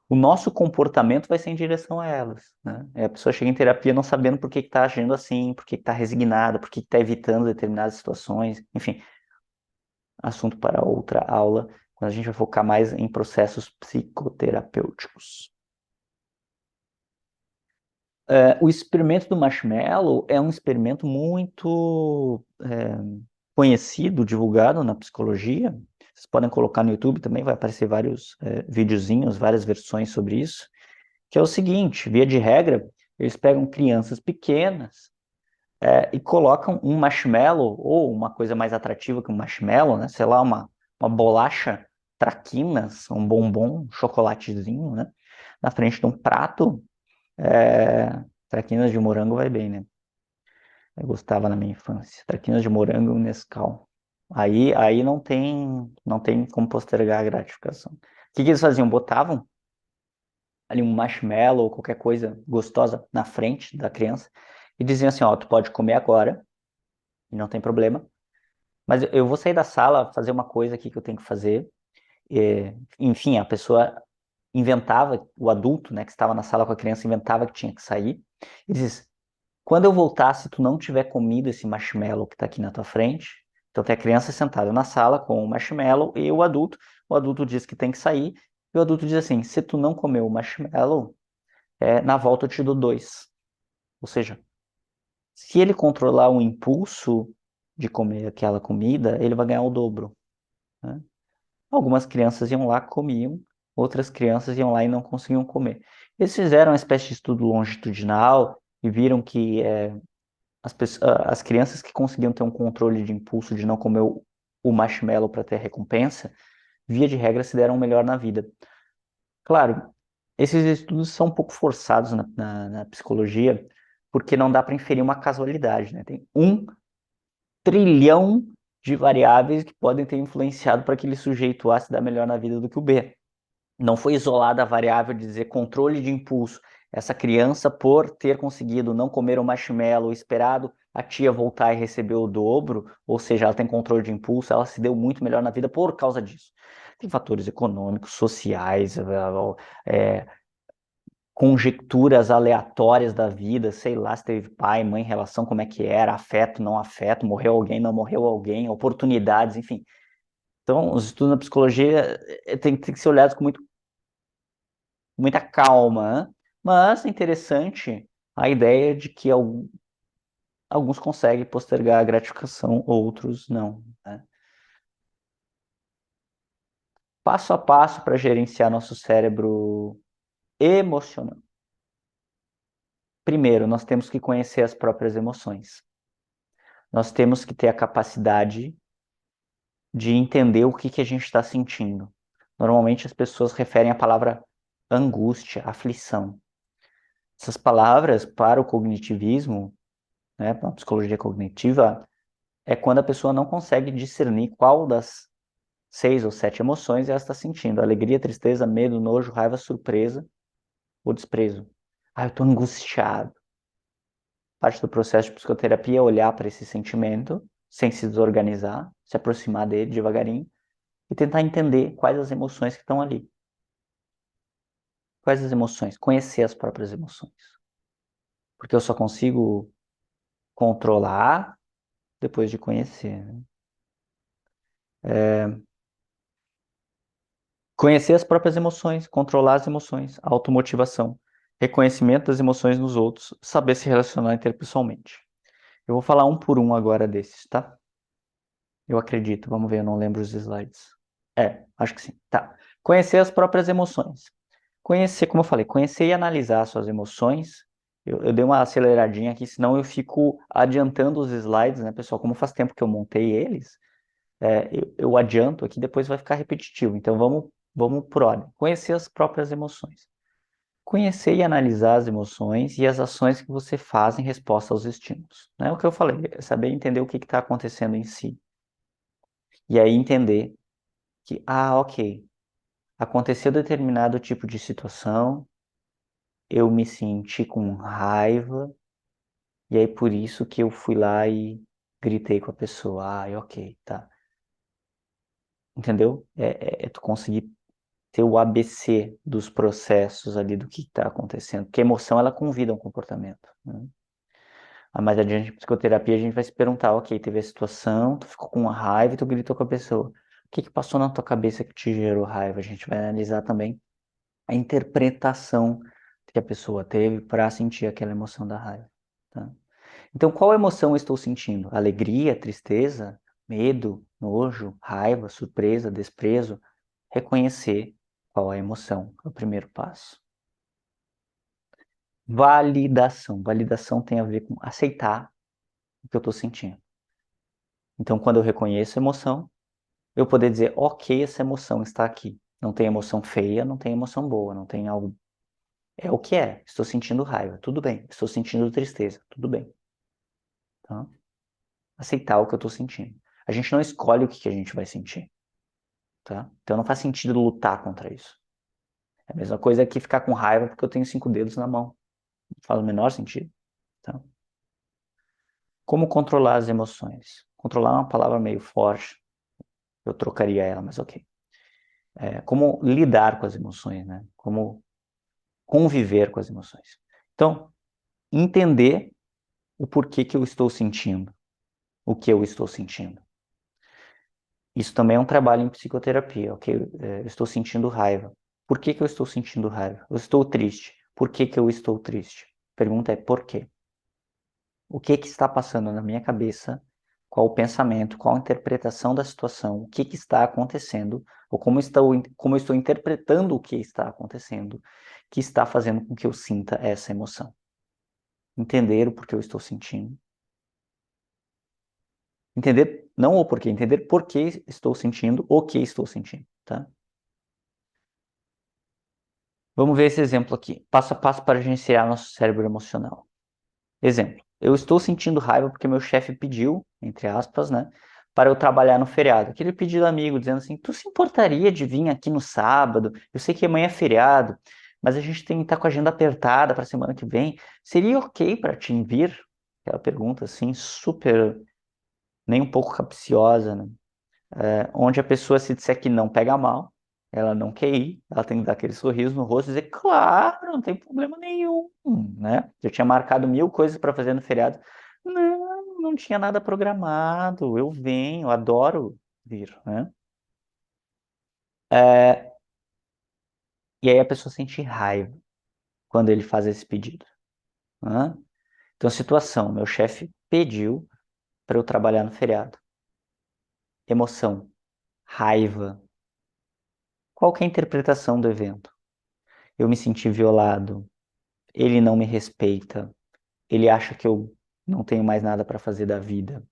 A: o nosso comportamento vai ser em direção a elas, né? A pessoa chega em terapia não sabendo por que está agindo assim, por que está resignada, por que está evitando determinadas situações, enfim, assunto para outra aula, quando a gente vai focar mais em processos psicoterapêuticos. O experimento do marshmallow é um experimento muito conhecido, divulgado na psicologia. Vocês podem colocar no YouTube também, vai aparecer vários videozinhos, várias versões sobre isso, que é o seguinte, via de regra, eles pegam crianças pequenas e colocam um marshmallow, ou uma coisa mais atrativa que um marshmallow, né? Sei lá, uma bolacha traquinas, um bombom, um chocolatezinho, né? Na frente de um prato. Traquinas de morango vai bem, né? Eu gostava na minha infância. Traquinas de morango e um Nescau. Aí não tem como postergar a gratificação. O que eles faziam? Botavam ali um marshmallow ou qualquer coisa gostosa na frente da criança e diziam assim, ó, tu pode comer agora, e não tem problema, mas eu vou sair da sala, fazer uma coisa aqui que eu tenho que fazer. Enfim, a pessoa inventava, o adulto, né, que estava na sala com a criança, inventava que tinha que sair, e diz, quando eu voltar, se tu não tiver comido esse marshmallow que está aqui na tua frente, então tem a criança sentada na sala com o marshmallow e o adulto diz que tem que sair, e o adulto diz assim, se tu não comer o marshmallow, na volta eu te dou 2. Ou seja, se ele controlar o impulso de comer aquela comida, ele vai ganhar o dobro, né? Algumas crianças iam lá, comiam, outras crianças iam lá e não conseguiam comer. Eles fizeram uma espécie de estudo longitudinal e viram que as crianças que conseguiam ter um controle de impulso de não comer o marshmallow para ter recompensa, via de regra se deram melhor na vida. Claro, esses estudos são um pouco forçados na psicologia, porque não dá para inferir uma casualidade, né? Tem 1 trilhão de variáveis que podem ter influenciado para aquele sujeito A se dar melhor na vida do que o B. Não foi isolada a variável de dizer controle de impulso. Essa criança, por ter conseguido não comer o marshmallow esperado, a tia voltar e receber o dobro, ou seja, ela tem controle de impulso, ela se deu muito melhor na vida por causa disso. Tem fatores econômicos, sociais, conjecturas aleatórias da vida, sei lá se teve pai, mãe, relação, como é que era, afeto, não afeto, morreu alguém, não morreu alguém, oportunidades, enfim. Então, os estudos na psicologia têm que ser olhados com muita calma, né? Mas é interessante a ideia de que alguns conseguem postergar a gratificação, outros não, né? Passo a passo para gerenciar nosso cérebro emocional. Primeiro, nós temos que conhecer as próprias emoções. Nós temos que ter a capacidade de entender o que a gente está sentindo. Normalmente as pessoas referem à palavra angústia, aflição. Essas palavras, para o cognitivismo, né, para a psicologia cognitiva, é quando a pessoa não consegue discernir qual das 6 ou 7 emoções ela está sentindo. Alegria, tristeza, medo, nojo, raiva, surpresa ou desprezo. Ah, eu estou angustiado. Parte do processo de psicoterapia é olhar para esse sentimento, sem se desorganizar, se aproximar dele devagarinho e tentar entender quais as emoções que estão ali. Quais as emoções? Conhecer as próprias emoções. Porque eu só consigo controlar depois de conhecer, né? Conhecer as próprias emoções, controlar as emoções, automotivação, reconhecimento das emoções nos outros, saber se relacionar interpessoalmente. Eu vou falar um por um agora desses, tá? Eu acredito, vamos ver, eu não lembro os slides. Acho que sim. Tá. Conhecer as próprias emoções. Conhecer, como eu falei, conhecer e analisar suas emoções. Eu dei uma aceleradinha aqui, senão eu fico adiantando os slides, né, pessoal? Como faz tempo que eu montei eles, eu adianto aqui, depois vai ficar repetitivo. Então vamos por ordem. Conhecer as próprias emoções. Conhecer e analisar as emoções e as ações que você faz em resposta aos estímulos. Né? O que eu falei, é saber entender o que está acontecendo em si. E aí entender que, ok, aconteceu determinado tipo de situação, eu me senti com raiva, e aí por isso que eu fui lá e gritei com a pessoa. Ok, tá. Entendeu? É tu conseguir ter o ABC dos processos ali do que está acontecendo. Porque a emoção, ela convida um comportamento. Né? Mais adiante, em psicoterapia, a gente vai se perguntar, ok, teve a situação, tu ficou com raiva e tu gritou com a pessoa. O que que passou na tua cabeça que te gerou raiva? A gente vai analisar também a interpretação que a pessoa teve para sentir aquela emoção da raiva. Tá? Então, qual emoção eu estou sentindo? Alegria, tristeza, medo, nojo, raiva, surpresa, desprezo? Reconhecer qual é a emoção é o primeiro passo. Validação. Validação tem a ver com aceitar o que eu estou sentindo. Então, quando eu reconheço a emoção, eu poder dizer, ok, essa emoção está aqui. Não tem emoção feia, não tem emoção boa, não tem algo. É o que é. Estou sentindo raiva, tudo bem. Estou sentindo tristeza, tudo bem. Tá? Aceitar o que eu estou sentindo. A gente não escolhe o que a gente vai sentir. Tá? Então não faz sentido lutar contra isso. É a mesma coisa que ficar com raiva porque eu tenho 5 dedos na mão. Não faz o menor sentido. Tá? Como controlar as emoções? Controlar é uma palavra meio forte. Eu trocaria ela, mas ok. Como lidar com as emoções, né? Como conviver com as emoções. Então, entender o porquê que eu estou sentindo, o que eu estou sentindo. Isso também é um trabalho em psicoterapia, ok? Eu estou sentindo raiva. Por que que eu estou sentindo raiva? Eu estou triste. Por que que eu estou triste? A pergunta é por quê? O que que está passando na minha cabeça? Qual o pensamento? Qual a interpretação da situação? O que que está acontecendo? Ou como eu estou interpretando o que está acontecendo, que está fazendo com que eu sinta essa emoção? Entender o porquê eu estou sentindo. Entender, não o porquê, entender por que estou sentindo o que estou sentindo, tá? Vamos ver esse exemplo aqui. Passo a passo para gerenciar nosso cérebro emocional. Exemplo. Eu estou sentindo raiva porque meu chefe pediu, entre aspas, né, para eu trabalhar no feriado. Aquele pedido amigo, dizendo assim, tu se importaria de vir aqui no sábado? Eu sei que amanhã é feriado, mas a gente tem que estar com a agenda apertada para a semana que vem. Seria ok para ti vir? Aquela pergunta assim, super, nem um pouco capciosa, né? Onde a pessoa se disser que não pega mal, ela não quer ir, ela tem que dar aquele sorriso no rosto e dizer, claro, não tem problema nenhum, né? Eu tinha marcado 1000 coisas para fazer no feriado. Não, não tinha nada programado, eu venho, adoro vir, né? É, e aí a pessoa sente raiva quando ele faz esse pedido, né? Então, situação, meu chefe pediu para eu trabalhar no feriado. Emoção, raiva. Qual que é a interpretação do evento? Eu me senti violado, ele não me respeita, ele acha que eu não tenho mais nada para fazer da vida,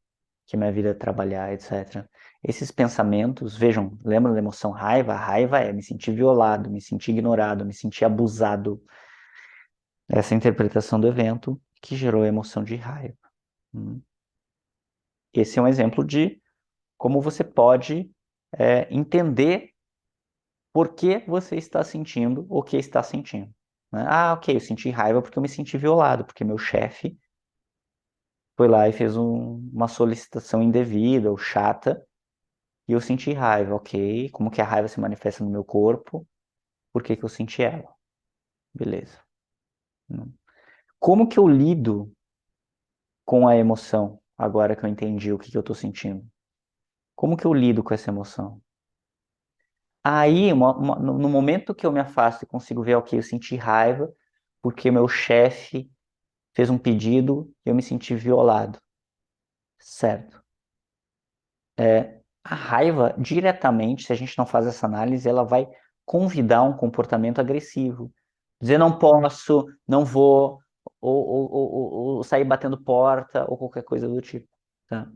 A: que minha vida é trabalhar, etc. Esses pensamentos, vejam, lembra da emoção raiva? A raiva é me sentir violado, me sentir ignorado, me sentir abusado. Essa interpretação do evento que gerou a emoção de raiva. Esse é um exemplo de como você pode entender por que você está sentindo o que está sentindo. Né? Ok, eu senti raiva porque eu me senti violado, porque meu chefe foi lá e fez uma solicitação indevida ou chata, e eu senti raiva, ok? Como que a raiva se manifesta no meu corpo? Por que que eu senti ela? Beleza. Como que eu lido com a emoção, agora que eu entendi o que que eu estou sentindo? Como que eu lido com essa emoção? Aí, no momento que eu me afasto e consigo ver, ok, eu senti raiva, porque meu chefe fez um pedido e eu me senti violado. Certo. A raiva, diretamente, se a gente não faz essa análise, ela vai convidar um comportamento agressivo. Dizer não posso, não vou, ou sair batendo porta, ou qualquer coisa do tipo. Tá?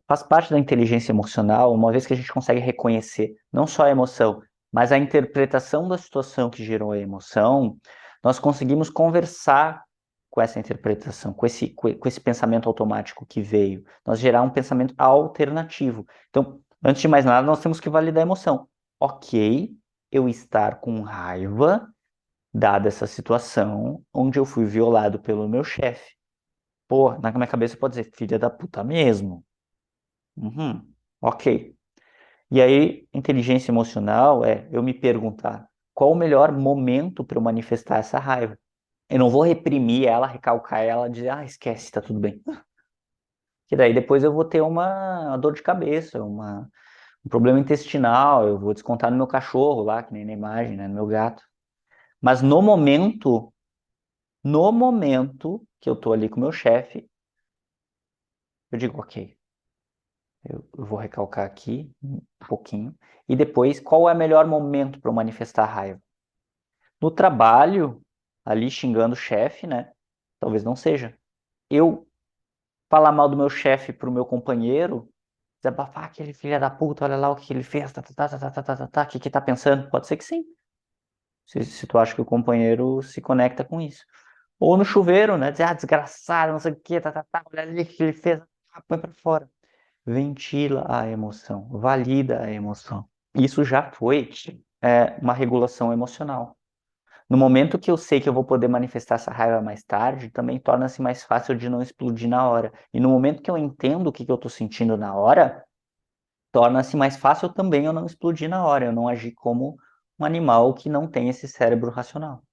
A: faz parte da inteligência emocional, uma vez que a gente consegue reconhecer não só a emoção, mas a interpretação da situação que gerou a emoção, nós conseguimos conversar com essa interpretação, com esse pensamento automático que veio, nós gerar um pensamento alternativo. Então, antes de mais nada, nós temos que validar a emoção. Ok, eu estar com raiva, dada essa situação, onde eu fui violado pelo meu chefe. Pô, na minha cabeça pode dizer, filha da puta mesmo. Uhum, ok. E aí, inteligência emocional é eu me perguntar qual o melhor momento para eu manifestar essa raiva. Eu não vou reprimir ela, recalcar ela, dizer, ah, esquece, tá tudo bem. Que daí depois eu vou ter uma dor de cabeça, um problema intestinal, eu vou descontar no meu cachorro lá, que nem na imagem, né, no meu gato. Mas no momento que eu tô ali com o meu chefe, eu digo, ok, eu vou recalcar aqui um pouquinho. E depois, qual é o melhor momento para eu manifestar a raiva? No trabalho, ali xingando o chefe, né? Talvez não seja. Eu falar mal do meu chefe pro meu companheiro, desabafar aquele filho da puta, olha lá o que ele fez, o que tá pensando? Pode ser que sim. Se tu acha que o companheiro se conecta com isso. Ou no chuveiro, né? Dizer, ah, desgraçado, não sei o que, olha ali o que ele fez, põe pra fora. Ventila a emoção, valida a emoção. Isso já foi uma regulação emocional. No momento que eu sei que eu vou poder manifestar essa raiva mais tarde, também torna-se mais fácil de não explodir na hora. E no momento que eu entendo o que eu estou sentindo na hora, torna-se mais fácil também eu não explodir na hora, eu não agir como um animal que não tem esse cérebro racional.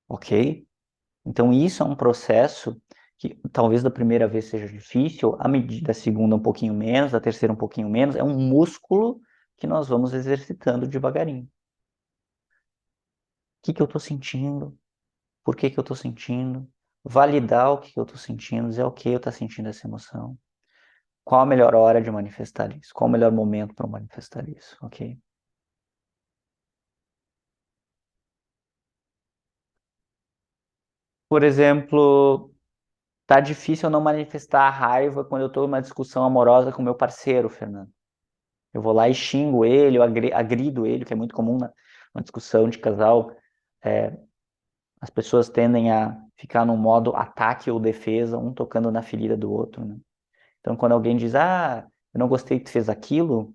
A: Ok? Então isso é um processo que talvez da primeira vez seja difícil, a medida da segunda um pouquinho menos, da terceira um pouquinho menos, é um músculo que nós vamos exercitando devagarinho. O que eu estou sentindo? Por que eu estou sentindo? Validar o que eu estou sentindo, dizer ok, eu estou sentindo essa emoção. Qual a melhor hora de manifestar isso? Qual o melhor momento para manifestar isso? Ok? Por exemplo, tá difícil eu não manifestar a raiva quando eu estou em uma discussão amorosa com meu parceiro, Fernando. Eu vou lá e xingo ele, eu agrido ele, que é muito comum na discussão de casal. É, as pessoas tendem a ficar no modo ataque ou defesa, um tocando na ferida do outro, né? Então, quando alguém diz, ah, eu não gostei que tu fez aquilo,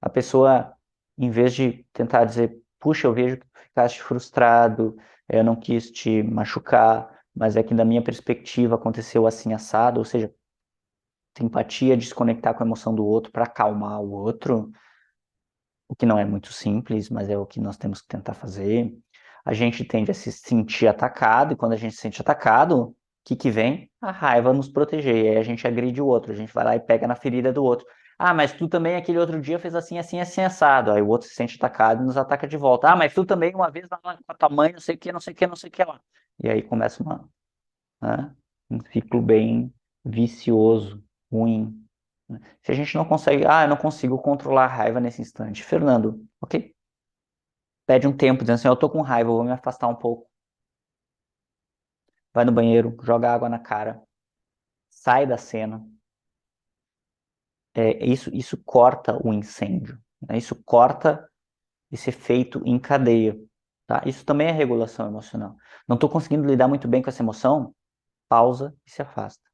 A: a pessoa, em vez de tentar dizer, puxa, eu vejo que tu ficaste frustrado, eu não quis te machucar, mas é que da minha perspectiva aconteceu assim assado, ou seja, ter empatia, desconectar com a emoção do outro para acalmar o outro, o que não é muito simples, mas é o que nós temos que tentar fazer. A gente tende a se sentir atacado, e quando a gente se sente atacado, o que vem? A raiva nos proteger, e aí a gente agride o outro, a gente vai lá e pega na ferida do outro. Ah, mas tu também aquele outro dia fez assim, assim, assim, assado. Aí o outro se sente atacado e nos ataca de volta. Ah, mas tu também uma vez lá com a tua mãe, não sei o que, não sei o que, não sei o que lá. E aí começa né, um ciclo bem vicioso, ruim. Né? Se a gente não consegue, ah, eu não consigo controlar a raiva nesse instante. Fernando, ok, pede um tempo, dizendo assim, eu tô com raiva, eu vou me afastar um pouco. Vai no banheiro, joga água na cara, sai da cena. Isso corta o incêndio, né? Isso corta esse efeito em cadeia, tá? Isso também é regulação emocional. Não estou conseguindo lidar muito bem com essa emoção? Pausa e se afasta.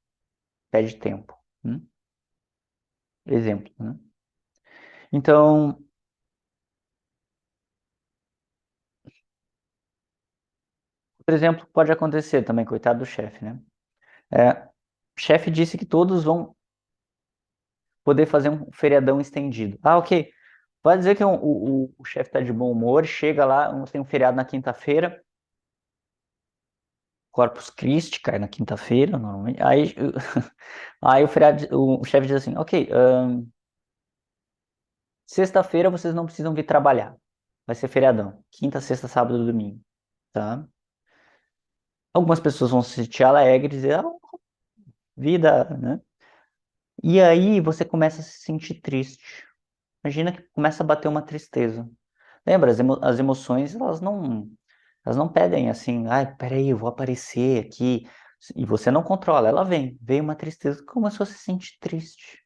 A: Pede tempo. Exemplo, né? Então, por exemplo, pode acontecer também, coitado do chefe, né? É, o chefe disse que todos vão poder fazer um feriadão estendido. Ah, ok. Pode dizer que o chefe está de bom humor, chega lá, tem um feriado na quinta-feira, Corpus Christi cai na quinta-feira, normalmente. Aí, aí o chefe diz assim, ok, sexta-feira vocês não precisam vir trabalhar. Vai ser feriadão. Quinta, sexta, sábado, domingo, tá? Algumas pessoas vão se sentir alegres, dizer, ah, vida, né? E aí você começa a se sentir triste. Imagina que começa a bater uma tristeza. Lembra, as emoções, elas não pedem assim, ai, peraí, eu vou aparecer aqui. E você não controla, ela vem. Veio uma tristeza, começou a se sentir triste.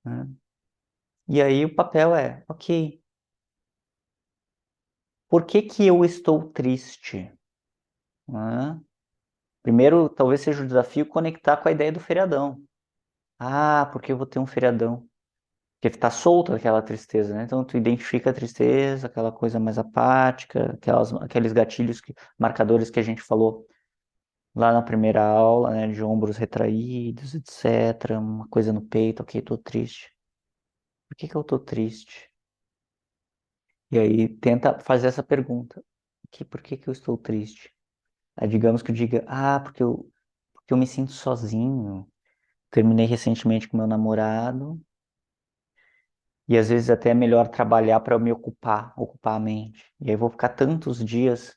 A: né? E aí o papel é, ok, por que que eu estou triste? Né? Primeiro, talvez seja o desafio conectar com a ideia do feriadão. Ah, porque eu vou ter um feriadão? Porque tá solta aquela tristeza, né? Então tu identifica a tristeza, aquela coisa mais apática, aqueles gatilhos, marcadores que a gente falou lá na primeira aula, né? De ombros retraídos, etc. Uma coisa no peito, ok, tô triste. Por que que eu tô triste? E aí tenta fazer essa pergunta. Por que que eu estou triste? Aí digamos que eu diga, porque eu me sinto sozinho. Terminei recentemente com meu namorado. E às vezes até é melhor trabalhar para eu me ocupar a mente. E aí eu vou ficar tantos dias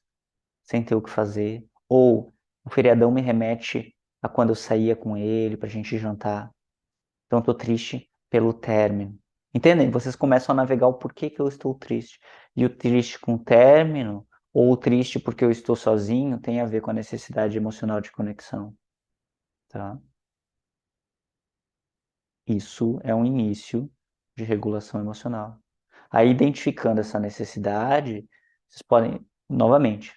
A: sem ter o que fazer. Ou o feriadão me remete a quando eu saía com ele pra gente jantar. Então eu tô triste pelo término. Entendem? Vocês começam a navegar o porquê que eu estou triste. E o triste com o término, ou o triste porque eu estou sozinho, tem a ver com a necessidade emocional de conexão. Tá? Isso é um início de regulação emocional. Aí, identificando essa necessidade, vocês podem, novamente,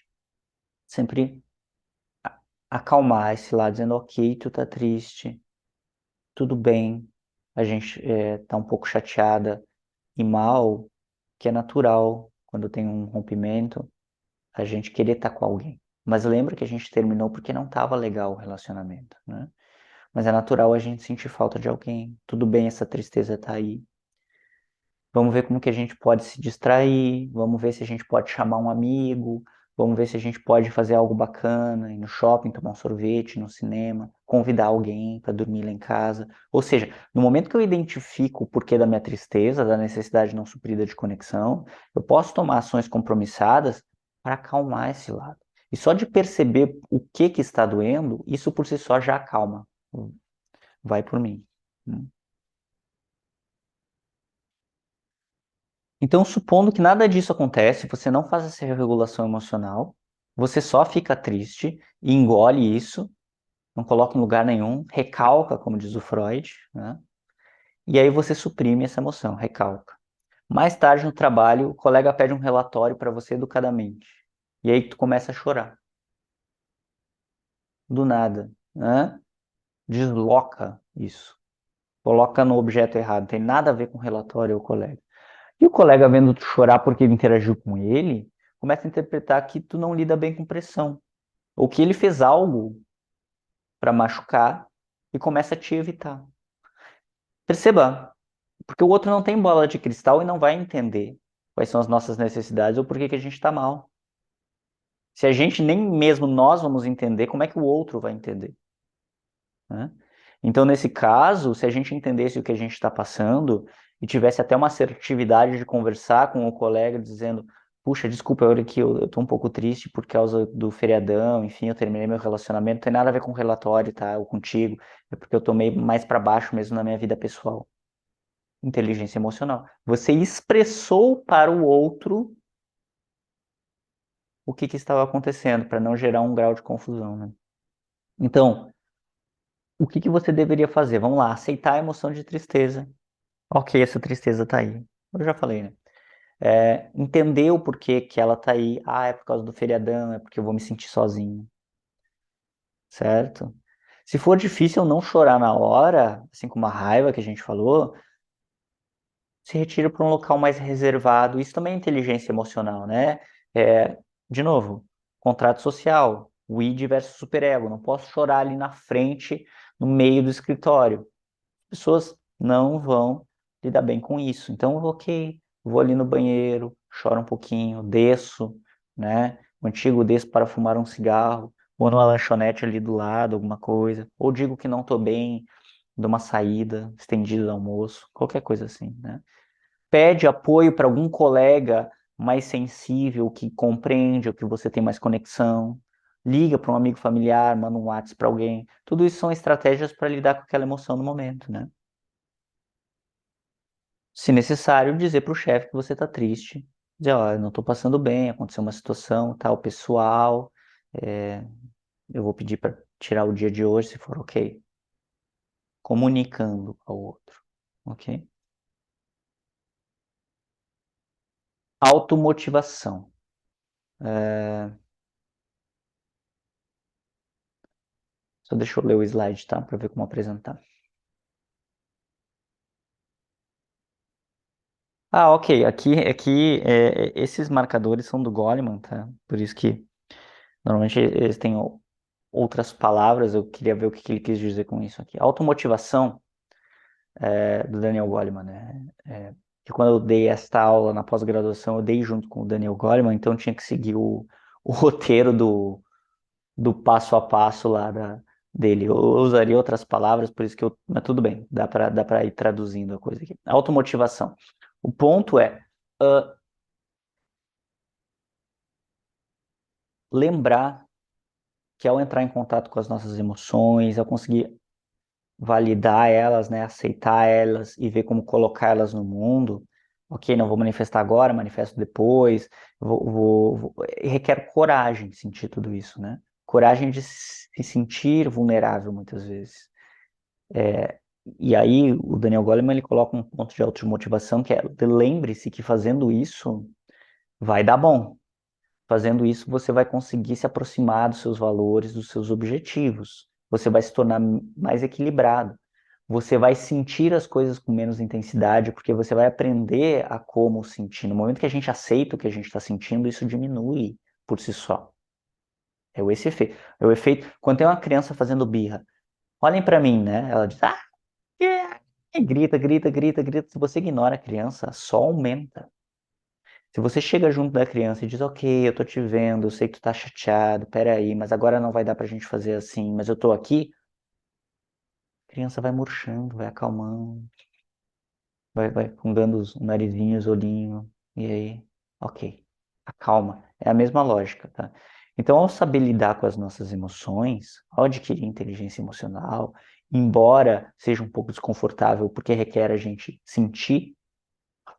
A: sempre acalmar esse lado, dizendo, ok, tu tá triste, tudo bem, a gente tá um pouco chateada e mal, que é natural, quando tem um rompimento, a gente querer estar com alguém. Mas lembra que a gente terminou porque não estava legal o relacionamento, né? Mas é natural a gente sentir falta de alguém. Tudo bem, essa tristeza tá aí. Vamos ver como que a gente pode se distrair, vamos ver se a gente pode chamar um amigo, vamos ver se a gente pode fazer algo bacana, ir no shopping, tomar um sorvete, ir no cinema, convidar alguém para dormir lá em casa. Ou seja, no momento que eu identifico o porquê da minha tristeza, da necessidade não suprida de conexão, eu posso tomar ações compromissadas para acalmar esse lado. E só de perceber o que está doendo, isso por si só já acalma. Vai por mim. Então, supondo que nada disso acontece, você não faz essa regulação emocional, você só fica triste e engole isso, não coloca em lugar nenhum, recalca, como diz o Freud, né? E aí você suprime essa emoção, recalca. Mais tarde no trabalho, o colega pede um relatório para você educadamente. E aí tu começa a chorar. Do nada, né? Desloca isso. Coloca no objeto errado, não tem nada a ver com o relatório ou colega. E o colega vendo tu chorar porque ele interagiu com ele, começa a interpretar que tu não lida bem com pressão, ou que ele fez algo para machucar e começa a te evitar. Perceba, porque o outro não tem bola de cristal e não vai entender quais são as nossas necessidades ou por que que a gente está mal. Se a gente nem mesmo nós vamos entender, como é que o outro vai entender? Né? Então, nesse caso, se a gente entendesse o que a gente está passando e tivesse até uma assertividade de conversar com o colega, dizendo: puxa, desculpa, olha que eu tô um pouco triste por causa do feriadão, enfim, eu terminei meu relacionamento, não tem nada a ver com o relatório, tá? Ou contigo, é porque eu tô meio mais para baixo mesmo na minha vida pessoal. Inteligência emocional. Você expressou para o outro o que estava acontecendo, para não gerar um grau de confusão, né? Então, o que você deveria fazer? Vamos lá, aceitar a emoção de tristeza. Ok, essa tristeza tá aí. Eu já falei, né? Entender o porquê que ela tá aí. Ah, é por causa do feriadão, é porque eu vou me sentir sozinho, certo? Se for difícil não chorar na hora, assim como a raiva que a gente falou, se retira para um local mais reservado. Isso também é inteligência emocional, né? É, de novo, contrato social, o id versus superego. Não posso chorar ali na frente, no meio do escritório. Pessoas não vão lidar bem com isso. Então, ok, vou ali no banheiro, choro um pouquinho, desço, né? O antigo desço para fumar um cigarro, ou numa lanchonete ali do lado, alguma coisa. Ou digo que não estou bem, dou uma saída, estendida do almoço, qualquer coisa assim, né? Pede apoio para algum colega mais sensível, que compreende, ou que você tem mais conexão. Liga para um amigo familiar, manda um WhatsApp para alguém. Tudo isso são estratégias para lidar com aquela emoção no momento, né? Se necessário, dizer para o chefe que você está triste. Dizer, ó, eu não estou passando bem, aconteceu uma situação tal, pessoal, é, eu vou pedir para tirar o dia de hoje, se for ok. Comunicando ao outro. ok? Automotivação. Só deixa eu ler o slide, tá? Para ver como apresentar. Ah, ok. Aqui esses marcadores são do Goleman, tá? Por isso que normalmente eles têm outras palavras. Eu queria ver o que ele quis dizer com isso aqui. Automotivação do Daniel Goleman, né? Que quando eu dei esta aula na pós-graduação, eu dei junto com o Daniel Goleman, então tinha que seguir o roteiro do passo a passo lá dele. Eu usaria outras palavras, por isso que eu. Mas tudo bem, dá para ir traduzindo a coisa aqui. Automotivação. O ponto é lembrar que ao entrar em contato com as nossas emoções, ao conseguir validar elas, né, aceitar elas e ver como colocar elas no mundo, ok, não vou manifestar agora, manifesto depois, requer coragem sentir tudo isso, né? Coragem de se sentir vulnerável muitas vezes. E aí o Daniel Goleman ele coloca um ponto de automotivação que é lembre-se que fazendo isso vai dar bom. Fazendo isso, você vai conseguir se aproximar dos seus valores, dos seus objetivos. Você vai se tornar mais equilibrado. Você vai sentir as coisas com menos intensidade, porque você vai aprender a como sentir. No momento que a gente aceita o que a gente está sentindo, isso diminui por si só. Esse efeito. É o efeito. Quando tem uma criança fazendo birra, olhem para mim, né? Ela diz, grita, grita, grita, grita. Se você ignora a criança, só aumenta. Se você chega junto da criança e diz, ok, eu tô te vendo, eu sei que tu tá chateado, peraí, mas agora não vai dar pra gente fazer assim, mas eu tô aqui, a criança vai murchando, vai acalmando, vai fungando o narizinho, os olhinhos, e aí, ok, acalma. É a mesma lógica, tá? Então, ao saber lidar com as nossas emoções, ao adquirir inteligência emocional, embora seja um pouco desconfortável, porque requer a gente sentir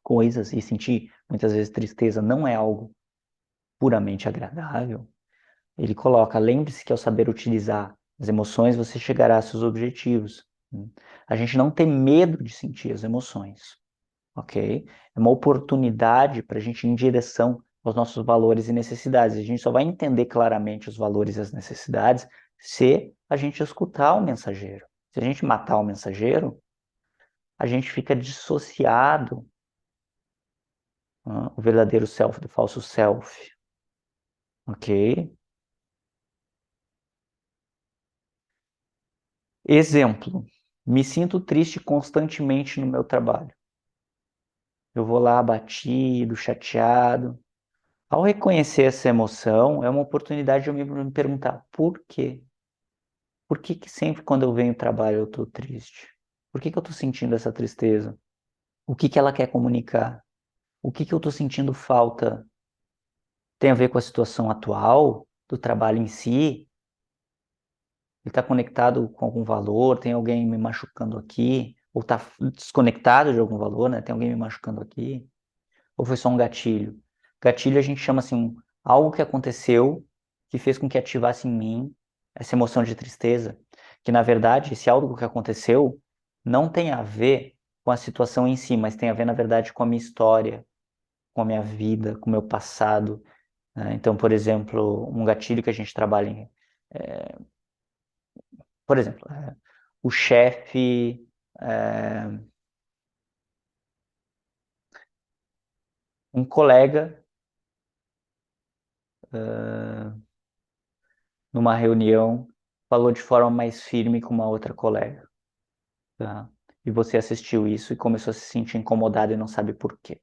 A: coisas, e sentir muitas vezes tristeza não é algo puramente agradável, ele coloca, lembre-se que ao saber utilizar as emoções, você chegará a seus objetivos. A gente não tem medo de sentir as emoções, ok? É uma oportunidade para a gente ir em direção aos nossos valores e necessidades. A gente só vai entender claramente os valores e as necessidades se a gente escutar o mensageiro. Se a gente matar o mensageiro, a gente fica dissociado, o verdadeiro self do falso self, ok? Exemplo, me sinto triste constantemente no meu trabalho. Eu vou lá abatido, chateado. Ao reconhecer essa emoção, é uma oportunidade de eu me perguntar por quê? Por que que sempre quando eu venho ao trabalho eu estou triste? Por que que eu estou sentindo essa tristeza? O que que ela quer comunicar? O que que eu estou sentindo falta? Tem a ver com a situação atual do trabalho em si? Ele está conectado com algum valor? Tem alguém me machucando aqui? Ou está desconectado de algum valor, né? Tem alguém me machucando aqui? Ou foi só um gatilho? Gatilho a gente chama assim, algo que aconteceu que fez com que ativasse em mim essa emoção de tristeza, que na verdade esse algo que aconteceu não tem a ver com a situação em si, mas tem a ver na verdade com a minha história, com a minha vida, com o meu passado, né? Então, por exemplo, um gatilho que a gente trabalha é, por exemplo, o chefe, é, um colega numa reunião falou de forma mais firme com uma outra colega, tá? E você assistiu isso e começou a se sentir incomodado e não sabe por quê.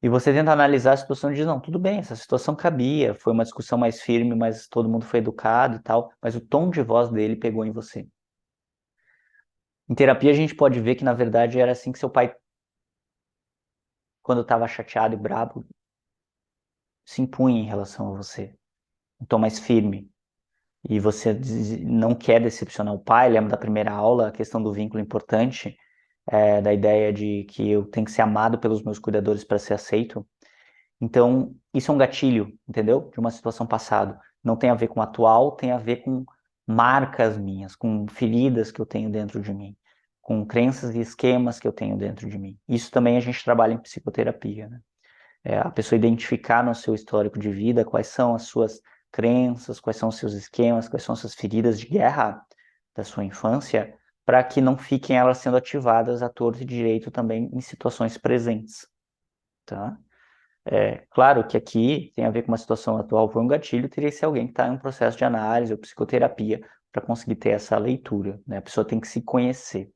A: E você tenta analisar a situação e diz, não, tudo bem, essa situação cabia, foi uma discussão mais firme, mas todo mundo foi educado e tal, mas o tom de voz dele pegou em você. Em terapia a gente pode ver que na verdade era assim que seu pai, quando estava chateado e bravo, se impunha em relação a você. Um tom mais firme. E você não quer decepcionar o pai, lembra da primeira aula, a questão do vínculo importante, da ideia de que eu tenho que ser amado pelos meus cuidadores para ser aceito. Então, isso é um gatilho, entendeu? De uma situação passada. Não tem a ver com o atual, tem a ver com marcas minhas, com feridas que eu tenho dentro de mim. com crenças e esquemas que eu tenho dentro de mim. Isso também a gente trabalha em psicoterapia, né? A pessoa identificar no seu histórico de vida quais são as suas crenças, quais são os seus esquemas, quais são as suas feridas de guerra da sua infância, para que não fiquem elas sendo ativadas à torto e direito também em situações presentes, tá? Claro que aqui tem a ver com uma situação atual, foi um gatilho, teria que ser alguém que está em um processo de análise ou psicoterapia para conseguir ter essa leitura, né? A pessoa tem que se conhecer,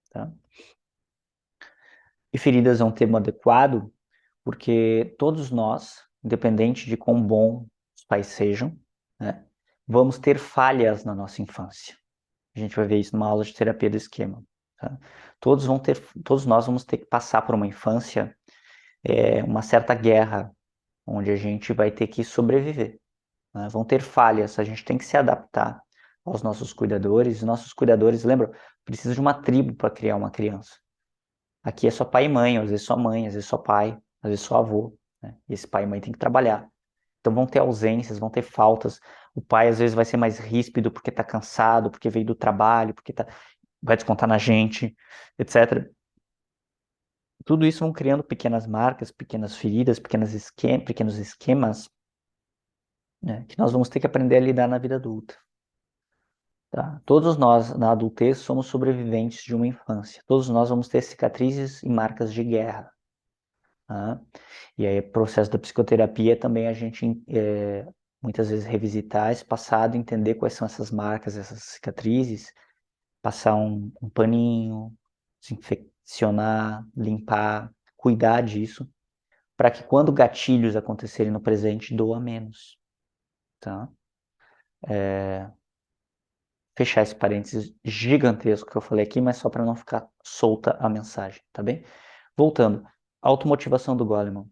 A: tá? E feridas é um termo adequado porque todos nós, independente de quão bom os pais sejam, né, vamos ter falhas na nossa infância. A gente vai ver isso numa aula de terapia do esquema, tá? Todos nós vamos ter que passar por uma infância, uma certa guerra, onde a gente vai ter que sobreviver, né? Vão ter falhas, a gente tem que se adaptar aos nossos cuidadores. Os nossos cuidadores, lembra, precisa de uma tribo para criar uma criança. Aqui é só pai e mãe, às vezes só mãe, às vezes só pai, às vezes só avô, né? E esse pai e mãe tem que trabalhar. Então vão ter ausências, vão ter faltas. O pai às vezes vai ser mais ríspido porque está cansado, porque veio do trabalho, vai descontar na gente, etc. Tudo isso vão criando pequenas marcas, pequenas feridas, pequenos esquemas, né, que nós vamos ter que aprender a lidar na vida adulta. Tá? Todos nós, na adultez, somos sobreviventes de uma infância. Todos nós vamos ter cicatrizes e marcas de guerra. Tá? E aí, o processo da psicoterapia é também a gente, muitas vezes, revisitar esse passado, entender quais são essas marcas, essas cicatrizes, passar um paninho, desinfeccionar, limpar, cuidar disso, para que quando gatilhos acontecerem no presente, doa menos. Tá? Fechar esse parênteses gigantesco que eu falei aqui, mas só para não ficar solta a mensagem, tá bem? Voltando, automotivação do Goleman.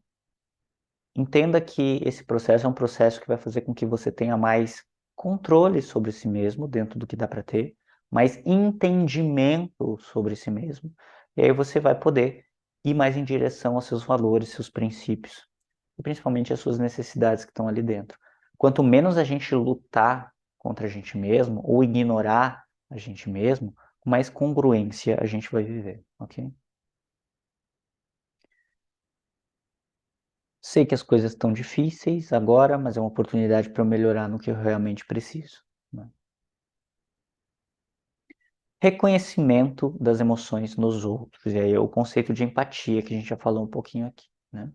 A: Entenda que esse processo é um processo que vai fazer com que você tenha mais controle sobre si mesmo, dentro do que dá para ter, mais entendimento sobre si mesmo, e aí você vai poder ir mais em direção aos seus valores, seus princípios, e principalmente as suas necessidades que estão ali dentro. Quanto menos a gente lutar contra a gente mesmo, ou ignorar a gente mesmo, mais congruência a gente vai viver, ok? Sei que as coisas estão difíceis agora, mas é uma oportunidade para eu melhorar no que eu realmente preciso, né? Reconhecimento das emoções nos outros, e aí é o conceito de empatia que a gente já falou um pouquinho aqui, né?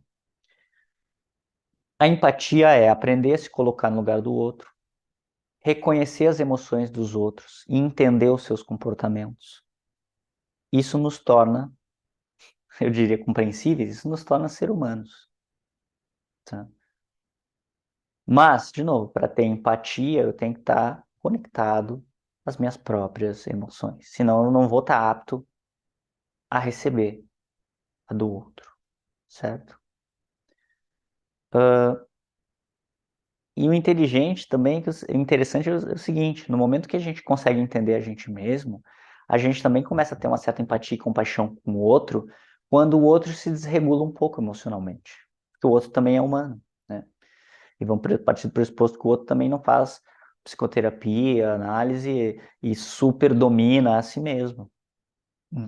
A: A empatia é aprender a se colocar no lugar do outro, reconhecer as emoções dos outros e entender os seus comportamentos. Isso nos torna, eu diria, compreensíveis, isso nos torna ser humanos, tá? Mas, de novo, para ter empatia, eu tenho que estar conectado às minhas próprias emoções. Senão, eu não vou estar apto a receber a do outro, certo? E o inteligente também, o interessante é o seguinte: no momento que a gente consegue entender a gente mesmo, a gente também começa a ter uma certa empatia e compaixão com o outro, quando o outro se desregula um pouco emocionalmente. Porque o outro também é humano, né? E vão partir do pressuposto que o outro também não faz psicoterapia, análise e super domina a si mesmo.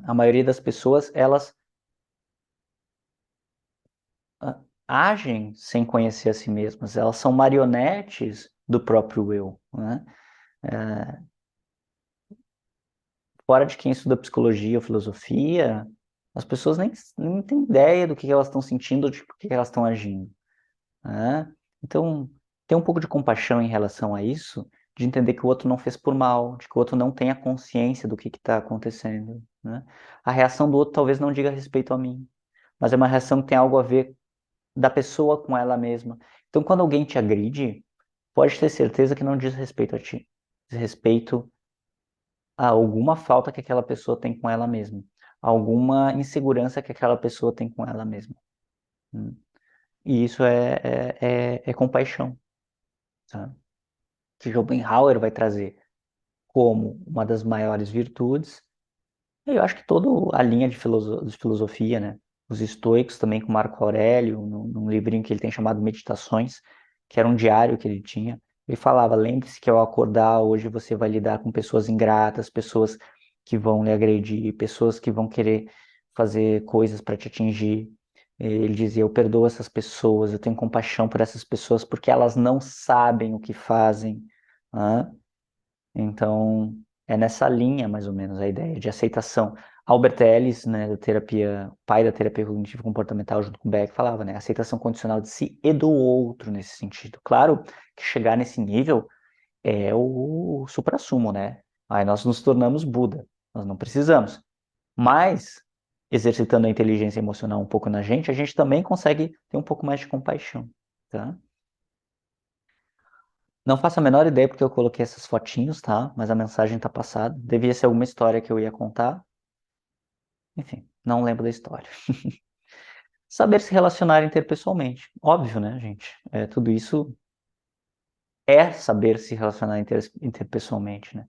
A: A maioria das pessoas, elas agem sem conhecer a si mesmas, elas são marionetes do próprio eu, né? Fora de quem estuda psicologia ou filosofia, as pessoas nem têm ideia do que elas estão sentindo, de por que elas estão agindo, né? Então, ter um pouco de compaixão em relação a isso, de entender que o outro não fez por mal, de que o outro não tem a consciência do que está acontecendo, né? A reação do outro talvez não diga respeito a mim, mas é uma reação que tem algo a ver da pessoa com ela mesma. Então, quando alguém te agride, pode ter certeza que não diz respeito a ti, diz respeito a alguma falta que aquela pessoa tem com ela mesma, alguma insegurança que aquela pessoa tem com ela mesma. Hum. E isso é compaixão, tá? Que Schopenhauer vai trazer como uma das maiores virtudes. E eu acho que toda a linha de filosofia, né? Os estoicos também, com Marco Aurélio, num livrinho que ele tem chamado Meditações, que era um diário que ele tinha, ele falava: lembre-se que ao acordar hoje você vai lidar com pessoas ingratas, pessoas que vão lhe agredir, pessoas que vão querer fazer coisas para te atingir. Ele dizia: eu perdoo essas pessoas, eu tenho compaixão por essas pessoas porque elas não sabem o que fazem. Né? Então, é nessa linha, mais ou menos, a ideia de aceitação. Albert Ellis, né, da terapia, pai da terapia cognitivo-comportamental, junto com Beck, falava, né, aceitação condicional de si e do outro nesse sentido. Claro que chegar nesse nível é o suprassumo, né? Aí nós nos tornamos Buda, nós não precisamos. Mas, exercitando a inteligência emocional um pouco na gente, a gente também consegue ter um pouco mais de compaixão, tá? Não faço a menor ideia porque eu coloquei essas fotinhos, tá? Mas a mensagem tá passada. Devia ser alguma história que eu ia contar. Enfim, não lembro da história. Saber se relacionar interpessoalmente. Óbvio, né, gente? Tudo isso é saber se relacionar interpessoalmente, né?